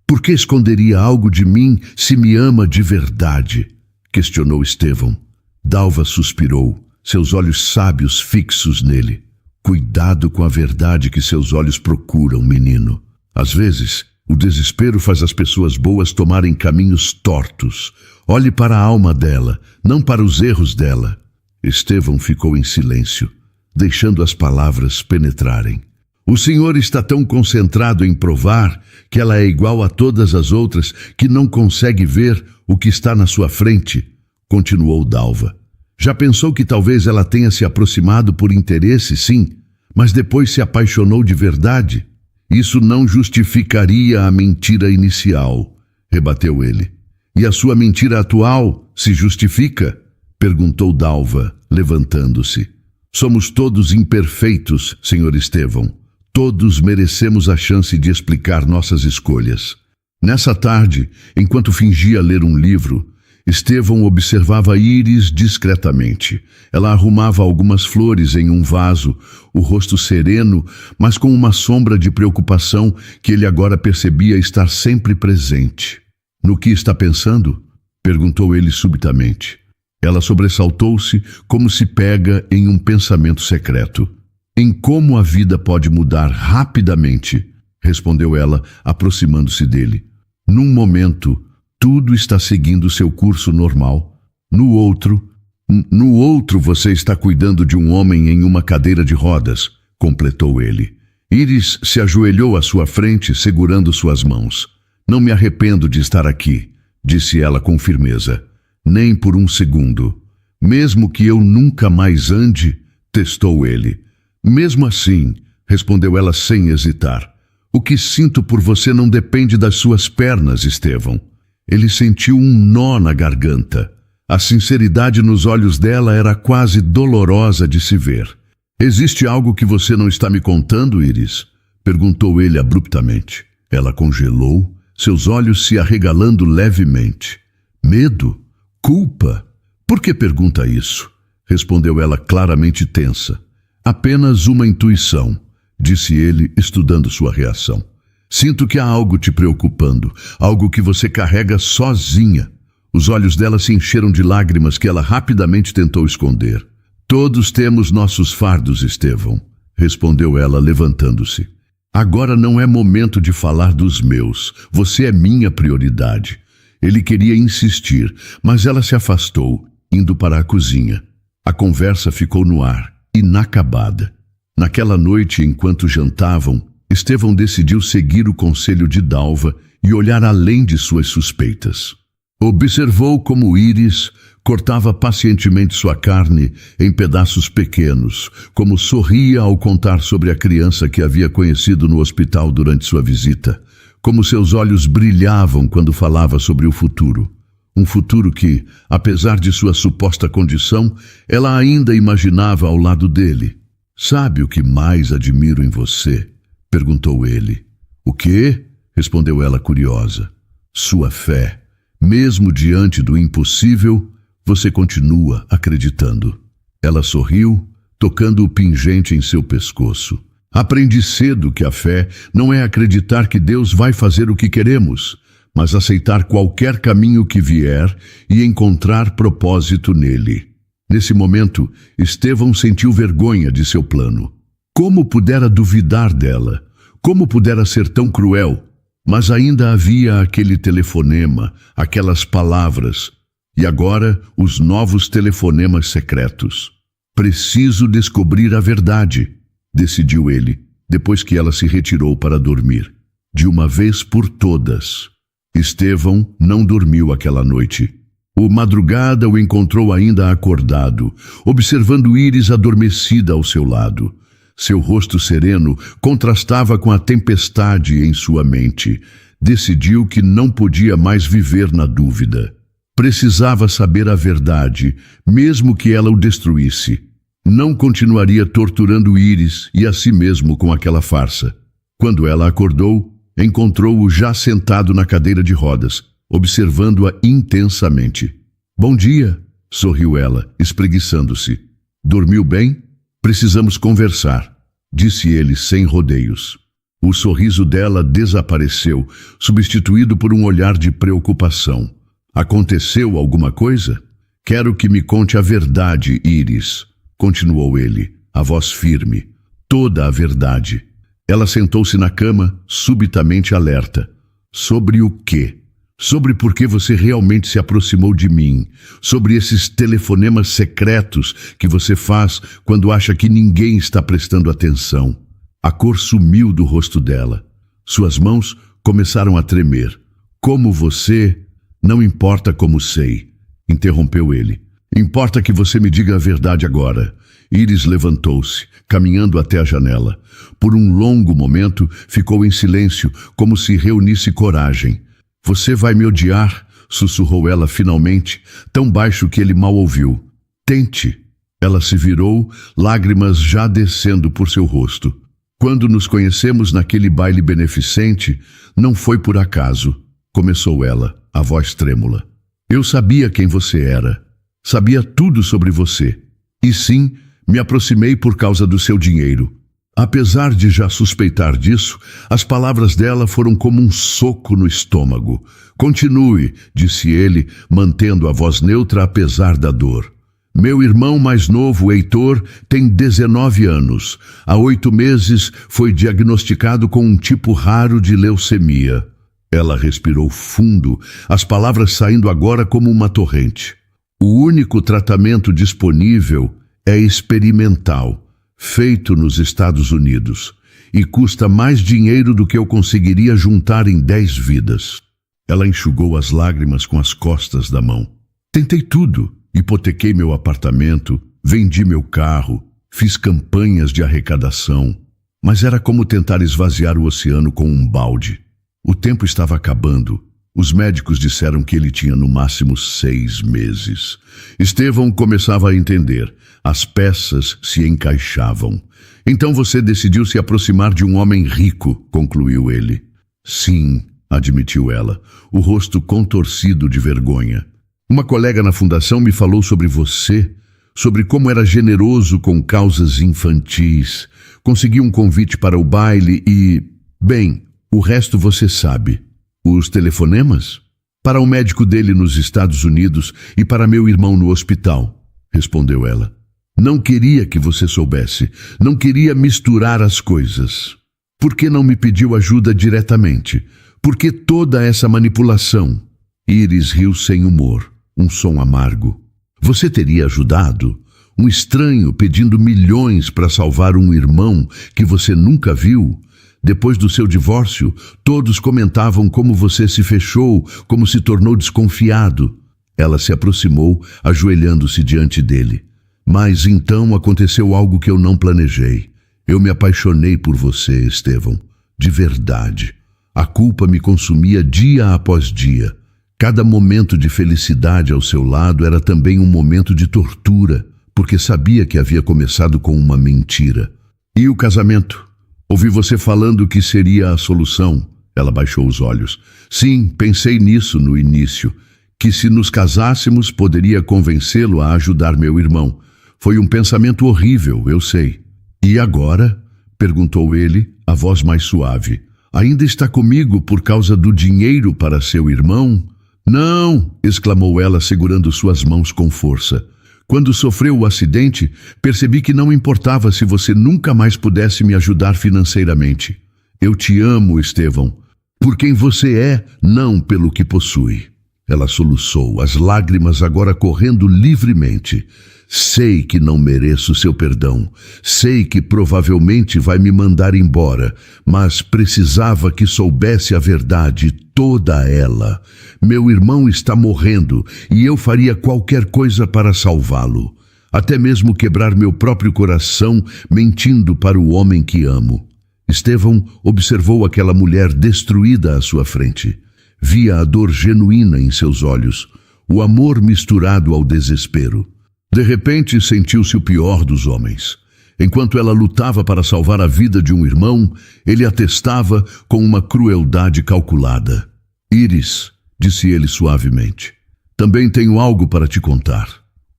Por que esconderia algo de mim se me ama de verdade? Questionou Estevão. Dalva suspirou, seus olhos sábios fixos nele. Cuidado com a verdade que seus olhos procuram, menino. Às vezes, o desespero faz as pessoas boas tomarem caminhos tortos. Olhe para a alma dela, não para os erros dela. Estevão ficou em silêncio, deixando as palavras penetrarem. O senhor está tão concentrado em provar que ela é igual a todas as outras que não consegue ver o que está na sua frente, continuou Dalva. Já pensou que talvez ela tenha se aproximado por interesse, sim, mas depois se apaixonou de verdade? Isso não justificaria a mentira inicial, rebateu ele. E a sua mentira atual se justifica? Perguntou Dalva, levantando-se. Somos todos imperfeitos, senhor Estevão. Todos merecemos a chance de explicar nossas escolhas. Nessa tarde, enquanto fingia ler um livro, Estevão observava Iris discretamente. Ela arrumava algumas flores em um vaso, o rosto sereno, mas com uma sombra de preocupação que ele agora percebia estar sempre presente. No que está pensando? Perguntou ele subitamente. Ela sobressaltou-se como se pega em um pensamento secreto. Em como a vida pode mudar rapidamente, respondeu ela, aproximando-se dele. Num momento, tudo está seguindo seu curso normal. No outro você está cuidando de um homem em uma cadeira de rodas, completou ele. Iris se ajoelhou à sua frente, segurando suas mãos. Não me arrependo de estar aqui, disse ela com firmeza. Nem por um segundo. Mesmo que eu nunca mais ande, testou ele. Mesmo assim, respondeu ela sem hesitar. O que sinto por você não depende das suas pernas, Estevão. Ele sentiu um nó na garganta. A sinceridade nos olhos dela era quase dolorosa de se ver. Existe algo que você não está me contando, Iris? Perguntou ele abruptamente. Ela congelou, seus olhos se arregalando levemente. Medo? Culpa? Por que pergunta isso? Respondeu ela claramente tensa. Apenas uma intuição, disse ele, estudando sua reação. Sinto que há algo te preocupando, algo que você carrega sozinha. Os olhos dela se encheram de lágrimas que ela rapidamente tentou esconder. Todos temos nossos fardos, Estevão, respondeu ela, levantando-se. Agora não é momento de falar dos meus. Você é minha prioridade. Ele queria insistir, mas ela se afastou, indo para a cozinha. A conversa ficou no ar, inacabada. Naquela noite, enquanto jantavam, Estevão decidiu seguir o conselho de Dalva e olhar além de suas suspeitas. Observou como Iris cortava pacientemente sua carne em pedaços pequenos, como sorria ao contar sobre a criança que havia conhecido no hospital durante sua visita, como seus olhos brilhavam quando falava sobre o futuro. Um futuro que, apesar de sua suposta condição, ela ainda imaginava ao lado dele. Sabe o que mais admiro em você? Perguntou ele. O quê? Respondeu ela curiosa. Sua fé. Mesmo diante do impossível, você continua acreditando. Ela sorriu, tocando o pingente em seu pescoço. Aprendi cedo que a fé não é acreditar que Deus vai fazer o que queremos, mas aceitar qualquer caminho que vier e encontrar propósito nele. Nesse momento, Estevão sentiu vergonha de seu plano. Como pudera duvidar dela? Como pudera ser tão cruel? Mas ainda havia aquele telefonema, aquelas palavras, e agora os novos telefonemas secretos. Preciso descobrir a verdade, decidiu ele, depois que ela se retirou para dormir. De uma vez por todas. Estevão não dormiu aquela noite. O madrugada o encontrou ainda acordado, observando Iris adormecida ao seu lado. Seu rosto sereno contrastava com a tempestade em sua mente. Decidiu que não podia mais viver na dúvida. Precisava saber a verdade, mesmo que ela o destruísse. Não continuaria torturando Íris e a si mesmo com aquela farsa. Quando ela acordou, encontrou-o já sentado na cadeira de rodas, observando-a intensamente. Bom dia, sorriu ela, espreguiçando-se. Dormiu bem? Precisamos conversar, disse ele sem rodeios. O sorriso dela desapareceu, substituído por um olhar de preocupação. Aconteceu alguma coisa? Quero que me conte a verdade, Íris, continuou ele, a voz firme. Toda a verdade. Ela sentou-se na cama, subitamente alerta. Sobre o quê? Sobre por que você realmente se aproximou de mim, sobre esses telefonemas secretos que você faz quando acha que ninguém está prestando atenção. A cor sumiu do rosto dela. Suas mãos começaram a tremer. Como você... Não importa como sei, interrompeu ele. Importa que você me diga a verdade agora. Íris levantou-se, caminhando até a janela. Por um longo momento, ficou em silêncio, como se reunisse coragem. Você vai me odiar, sussurrou ela finalmente, tão baixo que ele mal ouviu. Tente. Ela se virou, lágrimas já descendo por seu rosto. Quando nos conhecemos naquele baile beneficente, não foi por acaso, começou ela, a voz trêmula. Eu sabia quem você era. Sabia tudo sobre você. E sim, me aproximei por causa do seu dinheiro. Apesar de já suspeitar disso, as palavras dela foram como um soco no estômago. Continue, disse ele, mantendo a voz neutra apesar da dor. Meu irmão mais novo, Heitor, tem 19 anos. Há 8 meses foi diagnosticado com um tipo raro de leucemia. Ela respirou fundo, as palavras saindo agora como uma torrente. O único tratamento disponível é experimental, feito nos Estados Unidos, e custa mais dinheiro do que eu conseguiria juntar em 10 vidas. Ela enxugou as lágrimas com as costas da mão. Tentei tudo, hipotequei meu apartamento, vendi meu carro, fiz campanhas de arrecadação, mas era como tentar esvaziar o oceano com um balde. O tempo estava acabando. Os médicos disseram que ele tinha no máximo 6 meses. Estevão começava a entender. As peças se encaixavam. Então você decidiu se aproximar de um homem rico, concluiu ele. Sim, admitiu ela, o rosto contorcido de vergonha. Uma colega na fundação me falou sobre você, sobre como era generoso com causas infantis. Consegui um convite para o baile e... Bem, o resto você sabe. Os telefonemas? Para o médico dele nos Estados Unidos e para meu irmão no hospital, respondeu ela. Não queria que você soubesse. Não queria misturar as coisas. Por que não me pediu ajuda diretamente? Por que toda essa manipulação? Íris riu sem humor, um som amargo. Você teria ajudado? Um estranho pedindo milhões para salvar um irmão que você nunca viu? Depois do seu divórcio, todos comentavam como você se fechou, como se tornou desconfiado. Ela se aproximou, ajoelhando-se diante dele. Mas então aconteceu algo que eu não planejei. Eu me apaixonei por você, Estevão. De verdade. A culpa me consumia dia após dia. Cada momento de felicidade ao seu lado era também um momento de tortura, porque sabia que havia começado com uma mentira. E o casamento? Ouvi você falando que seria a solução. Ela baixou os olhos. Sim, pensei nisso no início. Que se nos casássemos, poderia convencê-lo a ajudar meu irmão. Foi um pensamento horrível, eu sei. E agora? Perguntou ele, a voz mais suave. Ainda está comigo por causa do dinheiro para seu irmão? Não! Exclamou ela, segurando suas mãos com força. Quando sofreu o acidente, percebi que não importava se você nunca mais pudesse me ajudar financeiramente. Eu te amo, Estevão, por quem você é, não pelo que possui. Ela soluçou, as lágrimas agora correndo livremente. Sei que não mereço seu perdão. Sei que provavelmente vai me mandar embora, mas precisava que soubesse a verdade, toda ela. Meu irmão está morrendo e eu faria qualquer coisa para salvá-lo. Até mesmo quebrar meu próprio coração mentindo para o homem que amo. Estevão observou aquela mulher destruída à sua frente. Via a dor genuína em seus olhos, o amor misturado ao desespero. De repente, sentiu-se o pior dos homens. Enquanto ela lutava para salvar a vida de um irmão, ele a testava com uma crueldade calculada. Íris, disse ele suavemente, também tenho algo para te contar.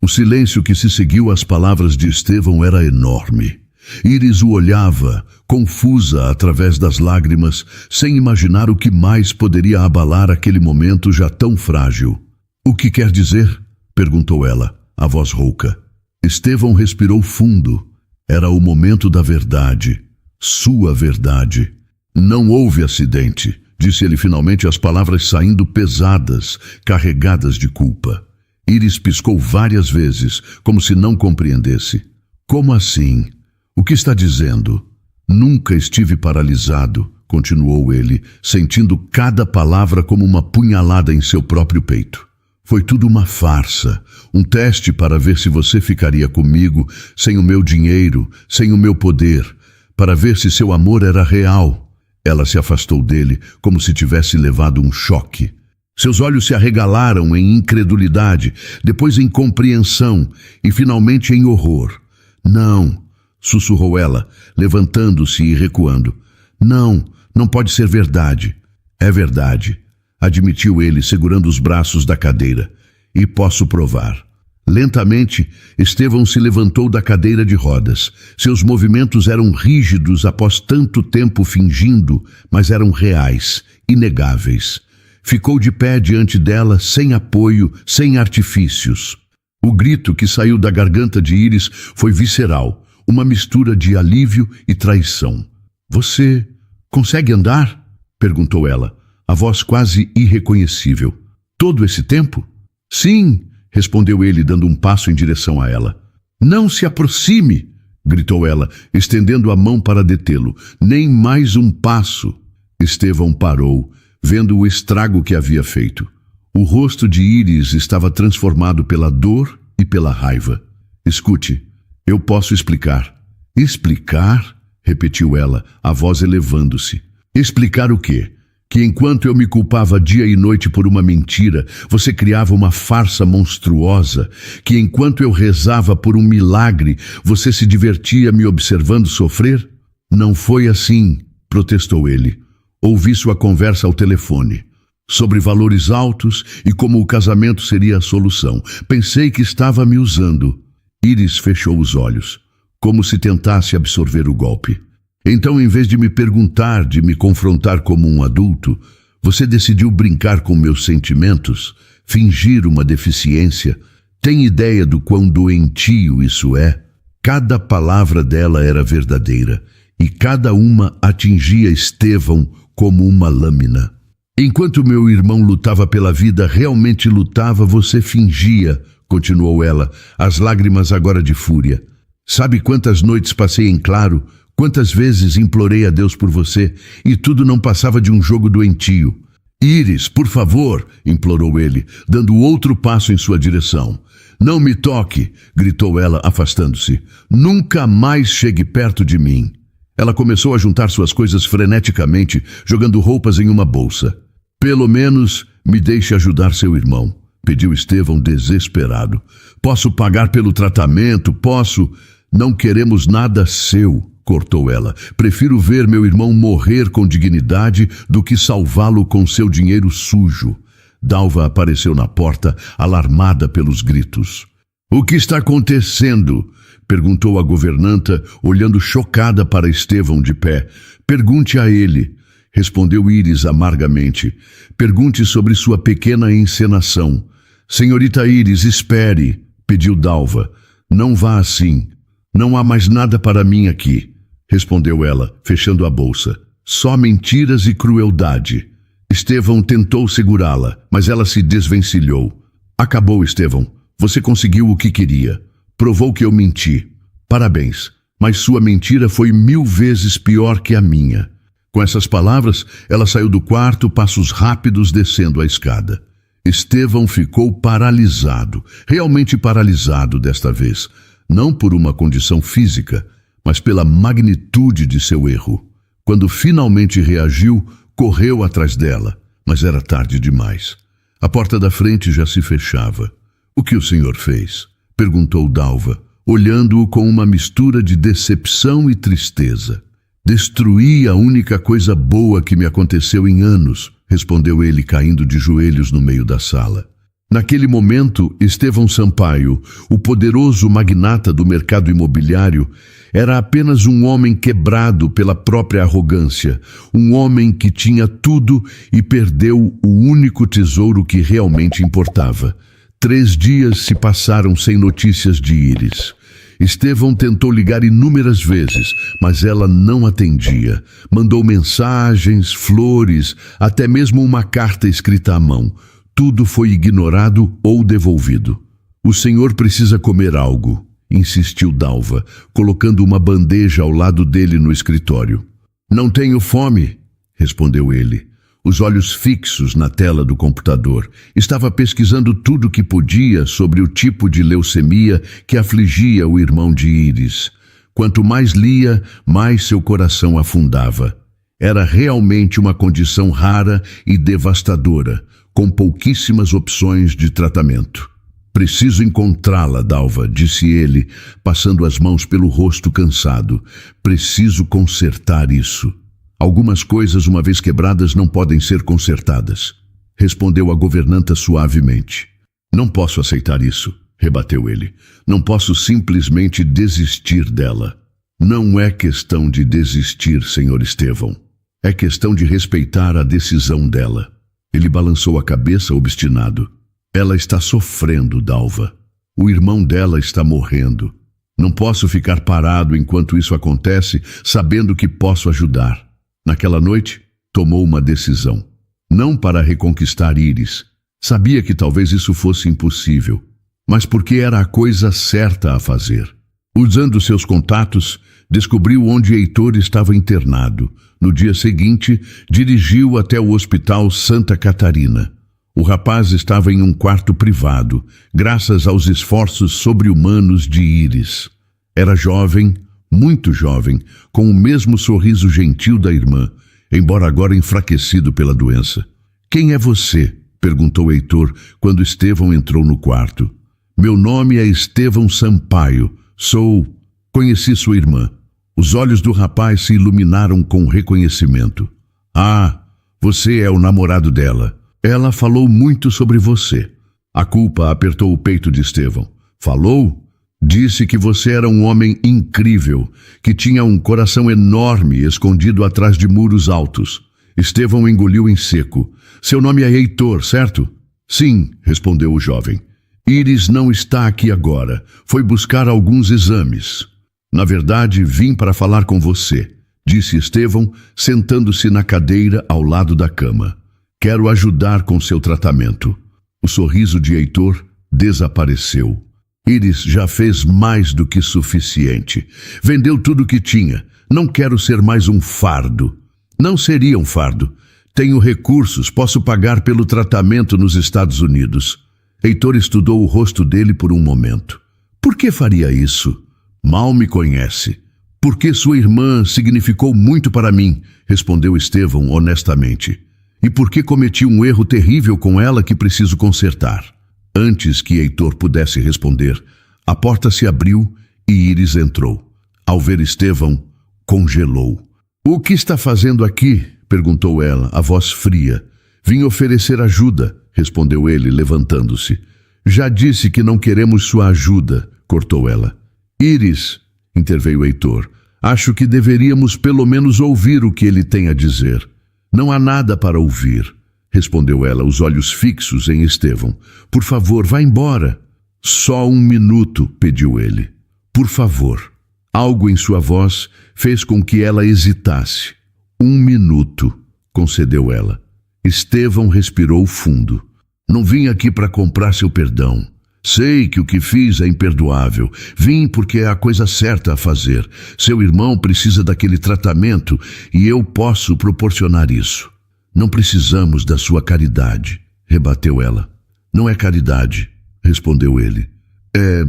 O silêncio que se seguiu às palavras de Estevão era enorme. Íris o olhava, confusa através das lágrimas, sem imaginar o que mais poderia abalar aquele momento já tão frágil. O que quer dizer? Perguntou ela, a voz rouca. Estevão respirou fundo. Era o momento da verdade. Sua verdade. Não houve acidente, disse ele finalmente, as palavras saindo pesadas, carregadas de culpa. Íris piscou várias vezes, como se não compreendesse. Como assim? O que está dizendo? Nunca estive paralisado, continuou ele, sentindo cada palavra como uma punhalada em seu próprio peito. Foi tudo uma farsa, um teste para ver se você ficaria comigo sem o meu dinheiro, sem o meu poder, para ver se seu amor era real. Ela se afastou dele como se tivesse levado um choque. Seus olhos se arregalaram em incredulidade, depois em compreensão e finalmente em horror. Não, sussurrou ela, levantando-se e recuando. Não pode ser verdade. É verdade, admitiu ele, segurando os braços da cadeira. E posso provar. Lentamente, Estevão se levantou da cadeira de rodas. Seus movimentos eram rígidos após tanto tempo fingindo, mas eram reais, inegáveis. Ficou de pé diante dela, sem apoio, sem artifícios. O grito que saiu da garganta de Íris foi visceral, uma mistura de alívio e traição. Você consegue andar? Perguntou ela, a voz quase irreconhecível. Todo esse tempo? Sim, respondeu ele, dando um passo em direção a ela. Não se aproxime, gritou ela, estendendo a mão para detê-lo. Nem mais um passo. Estevão parou, vendo o estrago que havia feito. O rosto de Íris estava transformado pela dor e pela raiva. Escute, eu posso explicar. Explicar? Repetiu ela, a voz elevando-se. Explicar o quê? Que enquanto eu me culpava dia e noite por uma mentira, você criava uma farsa monstruosa, que enquanto eu rezava por um milagre, você se divertia me observando sofrer? Não foi assim, protestou ele. Ouvi sua conversa ao telefone, sobre valores altos e como o casamento seria a solução. Pensei que estava me usando. Íris fechou os olhos, como se tentasse absorver o golpe. Então, em vez de me perguntar, de me confrontar como um adulto, você decidiu brincar com meus sentimentos, fingir uma deficiência. Tem ideia do quão doentio isso é? Cada palavra dela era verdadeira, e cada uma atingia Estevão como uma lâmina. Enquanto meu irmão lutava pela vida, realmente lutava, você fingia, continuou ela, as lágrimas agora de fúria. Sabe quantas noites passei em claro? Quantas vezes implorei a Deus por você e tudo não passava de um jogo doentio. Íris, por favor, implorou ele, dando outro passo em sua direção. Não me toque, gritou ela, afastando-se. Nunca mais chegue perto de mim. Ela começou a juntar suas coisas freneticamente, jogando roupas em uma bolsa. Pelo menos me deixe ajudar seu irmão, pediu Estevão desesperado. Posso pagar pelo tratamento, posso... Não queremos nada seu, cortou ela. Prefiro ver meu irmão morrer com dignidade do que salvá-lo com seu dinheiro sujo. Dalva apareceu na porta, alarmada pelos gritos. O que está acontecendo? Perguntou a governanta, olhando chocada para Estevão de pé. Pergunte a ele, respondeu Íris amargamente. Pergunte sobre sua pequena encenação. Senhorita Íris, espere, pediu Dalva. Não vá assim. Não há mais nada para mim aqui, respondeu ela, fechando a bolsa. Só mentiras e crueldade. Estevão tentou segurá-la, mas ela se desvencilhou. Acabou, Estevão. Você conseguiu o que queria. Provou que eu menti. Parabéns, mas sua mentira foi 1000 vezes pior que a minha. Com essas palavras, ela saiu do quarto, passos rápidos descendo a escada. Estevão ficou paralisado, realmente paralisado desta vez. Não por uma condição física, mas pela magnitude de seu erro. Quando finalmente reagiu, correu atrás dela, mas era tarde demais. A porta da frente já se fechava. O que o senhor fez? perguntou Dalva, olhando-o com uma mistura de decepção e tristeza. Destruí a única coisa boa que me aconteceu em anos, respondeu ele, caindo de joelhos no meio da sala. Naquele momento, Estevão Sampaio, o poderoso magnata do mercado imobiliário, era apenas um homem quebrado pela própria arrogância, um homem que tinha tudo e perdeu o único tesouro que realmente importava. 3 dias se passaram sem notícias de Íris. Estevão tentou ligar inúmeras vezes, mas ela não atendia. Mandou mensagens, flores, até mesmo uma carta escrita à mão. Tudo foi ignorado ou devolvido. O senhor precisa comer algo, insistiu Dalva, colocando uma bandeja ao lado dele no escritório. Não tenho fome, respondeu ele, os olhos fixos na tela do computador. Estava pesquisando tudo o que podia sobre o tipo de leucemia que afligia o irmão de Íris. Quanto mais lia, mais seu coração afundava. Era realmente uma condição rara e devastadora, com pouquíssimas opções de tratamento. Preciso encontrá-la, Dalva, disse ele, passando as mãos pelo rosto cansado. Preciso consertar isso. Algumas coisas, uma vez quebradas, não podem ser consertadas, respondeu a governanta suavemente. Não posso aceitar isso, rebateu ele. Não posso simplesmente desistir dela. Não é questão de desistir, senhor Estevão. É questão de respeitar a decisão dela. Ele balançou a cabeça obstinado. Ela está sofrendo, Dalva. O irmão dela está morrendo. Não posso ficar parado enquanto isso acontece, sabendo que posso ajudar. Naquela noite, tomou uma decisão. Não para reconquistar Íris. Sabia que talvez isso fosse impossível, mas porque era a coisa certa a fazer. Usando seus contatos, descobriu onde Heitor estava internado. No dia seguinte, dirigiu até o Hospital Santa Catarina. O rapaz estava em um quarto privado, graças aos esforços sobre-humanos de Íris. Era jovem, muito jovem, com o mesmo sorriso gentil da irmã, embora agora enfraquecido pela doença. Quem é você? Perguntou Heitor quando Estevão entrou no quarto. Meu nome é Estevão Sampaio. Conheci sua irmã. Os olhos do rapaz se iluminaram com reconhecimento. Ah, você é o namorado dela. Ela falou muito sobre você. A culpa apertou o peito de Estevão. Falou? Disse que você era um homem incrível, que tinha um coração enorme escondido atrás de muros altos. Estevão engoliu em seco. Seu nome é Heitor, certo? Sim, respondeu o jovem. Íris não está aqui agora. Foi buscar alguns exames. Na verdade, vim para falar com você, disse Estevão, sentando-se na cadeira ao lado da cama. Quero ajudar com seu tratamento. O sorriso de Heitor desapareceu. Íris já fez mais do que suficiente. Vendeu tudo o que tinha. Não quero ser mais um fardo. Não seria um fardo. Tenho recursos, posso pagar pelo tratamento nos Estados Unidos. Heitor estudou o rosto dele por um momento. Por que faria isso? Mal me conhece. Porque sua irmã significou muito para mim, respondeu Estevão honestamente. E porque cometi um erro terrível com ela que preciso consertar. Antes que Heitor pudesse responder, a porta se abriu e Íris entrou. Ao ver Estevão, congelou. O que está fazendo aqui? Perguntou ela, a voz fria. Vim oferecer ajuda, respondeu ele, levantando-se. Já disse que não queremos sua ajuda, cortou ela. Íris, interveio Heitor, acho que deveríamos pelo menos ouvir o que ele tem a dizer. Não há nada para ouvir, respondeu ela, os olhos fixos em Estevão. Por favor, vá embora. Só 1 minuto, pediu ele. Por favor. Algo em sua voz fez com que ela hesitasse. 1 minuto, concedeu ela. Estevão respirou fundo. Não vim aqui para comprar seu perdão. Sei que o que fiz é imperdoável. Vim porque é a coisa certa a fazer. Seu irmão precisa daquele tratamento e eu posso proporcionar isso. Não precisamos da sua caridade, rebateu ela. Não é caridade, respondeu ele. É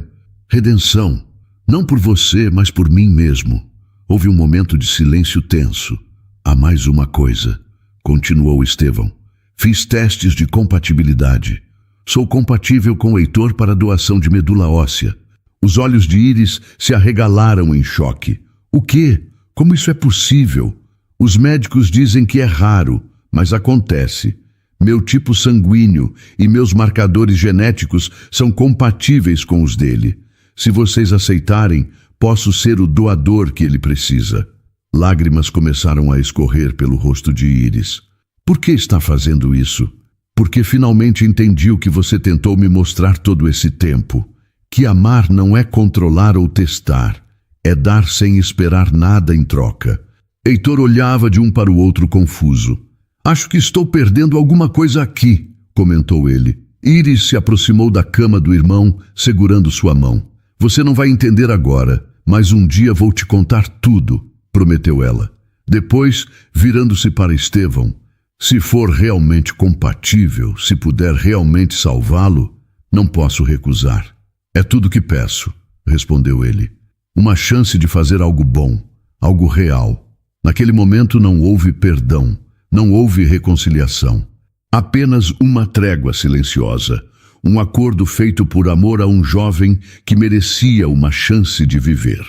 redenção. Não por você, mas por mim mesmo. Houve um momento de silêncio tenso. Há mais uma coisa, continuou Estevão. Fiz testes de compatibilidade. Sou compatível com o Heitor para a doação de medula óssea. Os olhos de Íris se arregalaram em choque. O quê? Como isso é possível? Os médicos dizem que é raro, mas acontece. Meu tipo sanguíneo e meus marcadores genéticos são compatíveis com os dele. Se vocês aceitarem, posso ser o doador que ele precisa. Lágrimas começaram a escorrer pelo rosto de Íris. Por que está fazendo isso? Porque finalmente entendi o que você tentou me mostrar todo esse tempo. Que amar não é controlar ou testar. É dar sem esperar nada em troca. Heitor olhava de um para o outro confuso. Acho que estou perdendo alguma coisa aqui, comentou ele. Íris se aproximou da cama do irmão, segurando sua mão. Você não vai entender agora, mas um dia vou te contar tudo, prometeu ela. Depois, virando-se para Estevão, se for realmente compatível, se puder realmente salvá-lo, não posso recusar. É tudo que peço, respondeu ele. Uma chance de fazer algo bom, algo real. Naquele momento não houve perdão, não houve reconciliação. Apenas uma trégua silenciosa, um acordo feito por amor a um jovem que merecia uma chance de viver.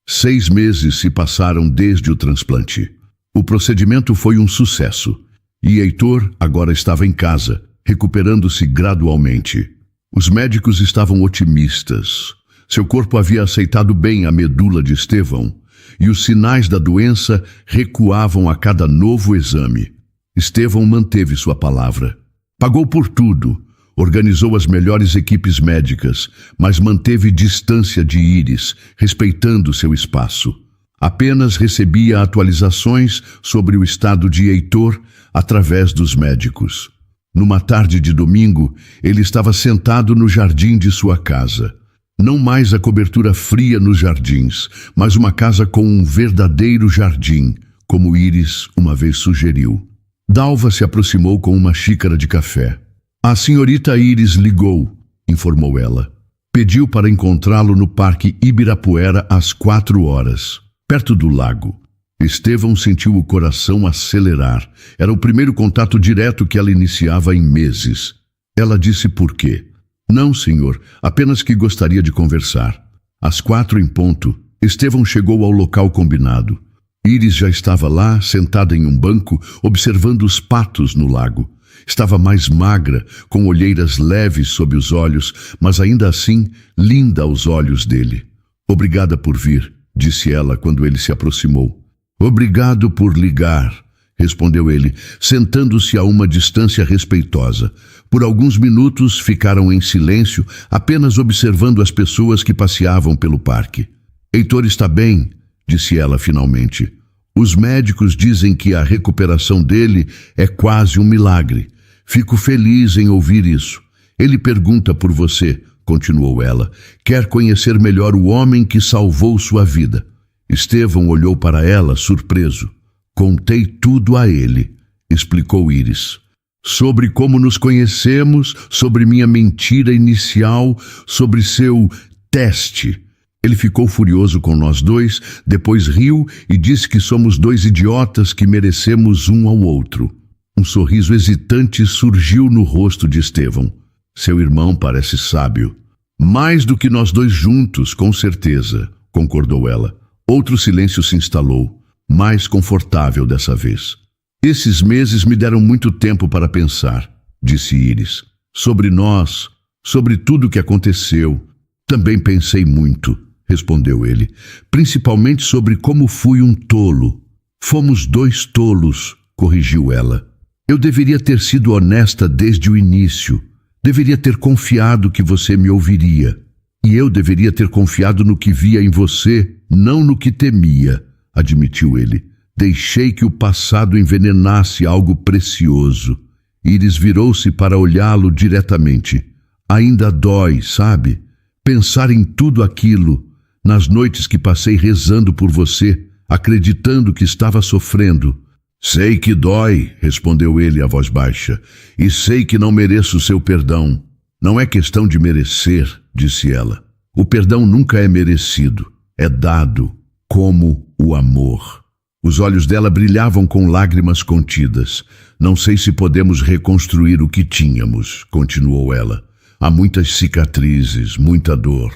6 meses se passaram desde o transplante. O procedimento foi um sucesso. E Heitor agora estava em casa, recuperando-se gradualmente. Os médicos estavam otimistas. Seu corpo havia aceitado bem a medula de Estevão, e os sinais da doença recuavam a cada novo exame. Estevão manteve sua palavra. Pagou por tudo, organizou as melhores equipes médicas, mas manteve distância de Íris, respeitando seu espaço. Apenas recebia atualizações sobre o estado de Heitor através dos médicos. Numa tarde de domingo, ele estava sentado no jardim de sua casa. Não mais a cobertura fria nos jardins, mas uma casa com um verdadeiro jardim, como Íris uma vez sugeriu. Dalva se aproximou com uma xícara de café. A senhorita Íris ligou, informou ela. Pediu para encontrá-lo no Parque Ibirapuera às 4 horas, perto do lago. Estevão sentiu o coração acelerar. Era o primeiro contato direto que ela iniciava em meses. Ela disse por quê. Não, senhor, apenas que gostaria de conversar. Às 4 em ponto, Estevão chegou ao local combinado. Íris já estava lá, sentada em um banco, observando os patos no lago. Estava mais magra, com olheiras leves sob os olhos, mas ainda assim linda aos olhos dele. Obrigada por vir, disse ela quando ele se aproximou. Obrigado por ligar, respondeu ele, sentando-se a uma distância respeitosa. Por alguns minutos ficaram em silêncio, apenas observando as pessoas que passeavam pelo parque. Heitor está bem, disse ela finalmente. Os médicos dizem que a recuperação dele é quase um milagre. Fico feliz em ouvir isso. Ele pergunta por você, continuou ela. Quer conhecer melhor o homem que salvou sua vida. Estevão olhou para ela, surpreso. Contei tudo a ele, explicou Íris. Sobre como nos conhecemos, sobre minha mentira inicial, sobre seu teste. Ele ficou furioso com nós dois, depois riu e disse que somos 2 idiotas que merecemos um ao outro. Um sorriso hesitante surgiu no rosto de Estevão. Seu irmão parece sábio. Mais do que nós dois juntos, com certeza, concordou ela. Outro silêncio se instalou, mais confortável dessa vez. Esses meses me deram muito tempo para pensar, disse Íris. Sobre nós, sobre tudo o que aconteceu. Também pensei muito, respondeu ele. Principalmente sobre como fui um tolo. Fomos 2 tolos, corrigiu ela. Eu deveria ter sido honesta desde o início. Deveria ter confiado que você me ouviria. E eu deveria ter confiado no que via em você, não no que temia, admitiu ele. Deixei que o passado envenenasse algo precioso. Íris virou-se para olhá-lo diretamente. Ainda dói, sabe? Pensar em tudo aquilo, nas noites que passei rezando por você, acreditando que estava sofrendo. Sei que dói, respondeu ele a voz baixa, e sei que não mereço seu perdão. Não é questão de merecer, disse ela. O perdão nunca é merecido, é dado, como o amor. Os olhos dela brilhavam com lágrimas contidas. Não sei se podemos reconstruir o que tínhamos, continuou ela. Há muitas cicatrizes, muita dor.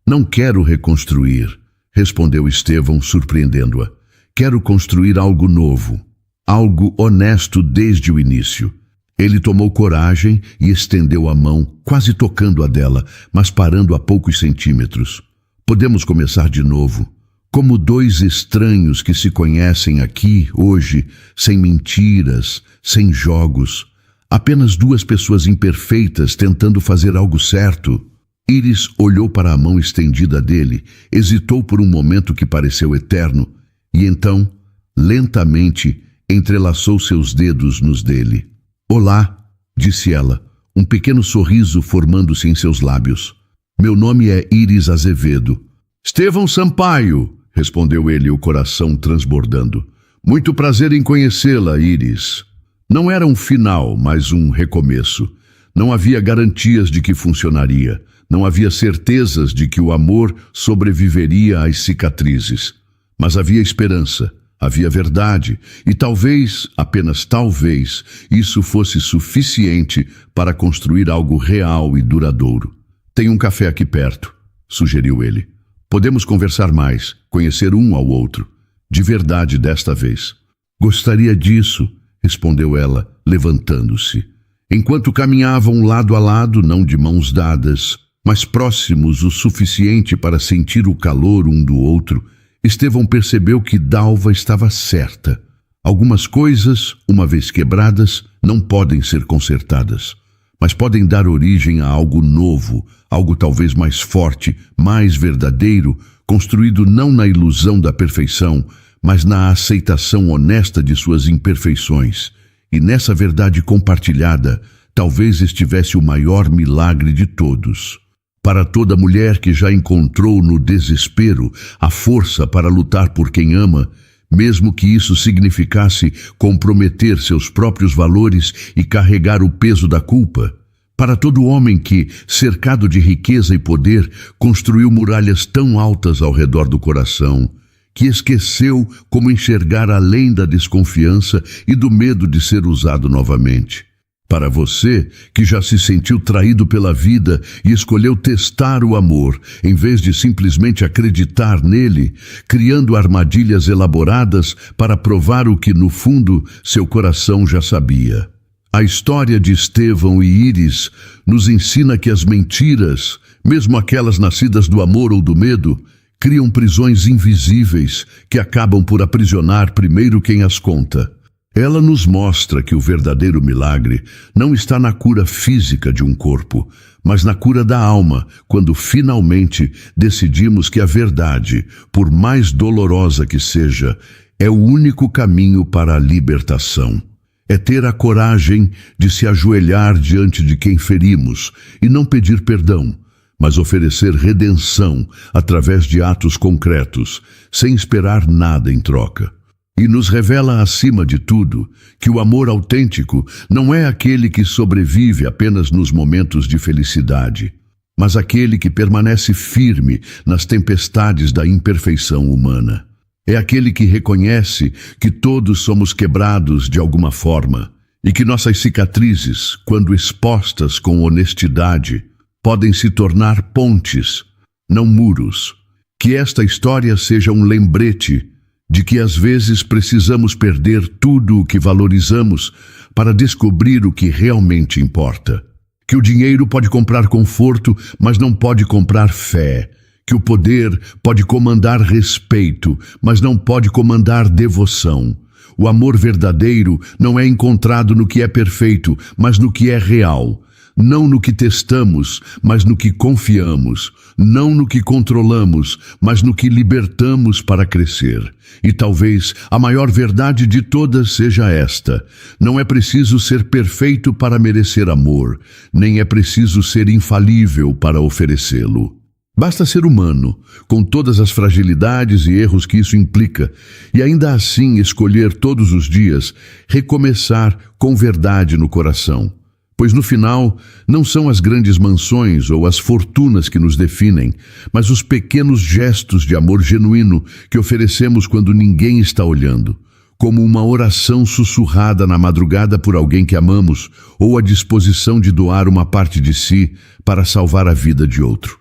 Não quero reconstruir, respondeu Estevão, surpreendendo-a. Quero construir algo novo, algo honesto desde o início. Ele tomou coragem e estendeu a mão, quase tocando a dela, mas parando a poucos centímetros. Podemos começar de novo, como dois estranhos que se conhecem aqui, hoje, sem mentiras, sem jogos. Apenas duas pessoas imperfeitas tentando fazer algo certo. Íris olhou para a mão estendida dele, hesitou por um momento que pareceu eterno, e então, lentamente, entrelaçou seus dedos nos dele. Olá, disse ela, um pequeno sorriso formando-se em seus lábios. Meu nome é Íris Azevedo. Estevão Sampaio, respondeu ele, o coração transbordando. Muito prazer em conhecê-la, Íris. Não era um final, mas um recomeço. Não havia garantias de que funcionaria. Não havia certezas de que o amor sobreviveria às cicatrizes. Mas havia esperança, havia verdade, e talvez, apenas talvez, isso fosse suficiente para construir algo real e duradouro. Tem um café aqui perto, sugeriu ele. Podemos conversar mais, conhecer um ao outro. De verdade desta vez. Gostaria disso, respondeu ela, levantando-se. Enquanto caminhavam lado a lado, não de mãos dadas, mas próximos o suficiente para sentir o calor um do outro, Estevão percebeu que Dalva estava certa. Algumas coisas, uma vez quebradas, não podem ser consertadas, mas podem dar origem a algo novo, algo talvez mais forte, mais verdadeiro, construído não na ilusão da perfeição, mas na aceitação honesta de suas imperfeições. E nessa verdade compartilhada, talvez estivesse o maior milagre de todos. Para toda mulher que já encontrou no desespero a força para lutar por quem ama, mesmo que isso significasse comprometer seus próprios valores e carregar o peso da culpa. Para todo homem que, cercado de riqueza e poder, construiu muralhas tão altas ao redor do coração, que esqueceu como enxergar além da desconfiança e do medo de ser usado novamente. Para você, que já se sentiu traído pela vida e escolheu testar o amor, em vez de simplesmente acreditar nele, criando armadilhas elaboradas para provar o que, no fundo, seu coração já sabia. A história de Estevão e Íris nos ensina que as mentiras, mesmo aquelas nascidas do amor ou do medo, criam prisões invisíveis que acabam por aprisionar primeiro quem as conta. Ela nos mostra que o verdadeiro milagre não está na cura física de um corpo, mas na cura da alma, quando finalmente decidimos que a verdade, por mais dolorosa que seja, é o único caminho para a libertação. É ter a coragem de se ajoelhar diante de quem ferimos e não pedir perdão, mas oferecer redenção através de atos concretos, sem esperar nada em troca. E nos revela, acima de tudo, que o amor autêntico não é aquele que sobrevive apenas nos momentos de felicidade, mas aquele que permanece firme nas tempestades da imperfeição humana. É aquele que reconhece que todos somos quebrados de alguma forma e que nossas cicatrizes, quando expostas com honestidade, podem se tornar pontes, não muros. Que esta história seja um lembrete de que às vezes precisamos perder tudo o que valorizamos para descobrir o que realmente importa. Que o dinheiro pode comprar conforto, mas não pode comprar fé. Que o poder pode comandar respeito, mas não pode comandar devoção. O amor verdadeiro não é encontrado no que é perfeito, mas no que é real. Não no que testamos, mas no que confiamos. Não no que controlamos, mas no que libertamos para crescer. E talvez a maior verdade de todas seja esta: não é preciso ser perfeito para merecer amor, nem é preciso ser infalível para oferecê-lo. Basta ser humano, com todas as fragilidades e erros que isso implica, e ainda assim escolher todos os dias recomeçar com verdade no coração. Pois no final, não são as grandes mansões ou as fortunas que nos definem, mas os pequenos gestos de amor genuíno que oferecemos quando ninguém está olhando, como uma oração sussurrada na madrugada por alguém que amamos, ou a disposição de doar uma parte de si para salvar a vida de outro.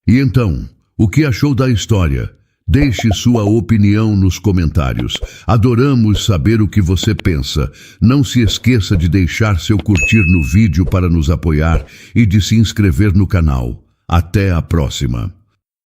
E então, o que achou da história? Deixe sua opinião nos comentários. Adoramos saber o que você pensa. Não se esqueça de deixar seu curtir no vídeo para nos apoiar e de se inscrever no canal. Até a próxima!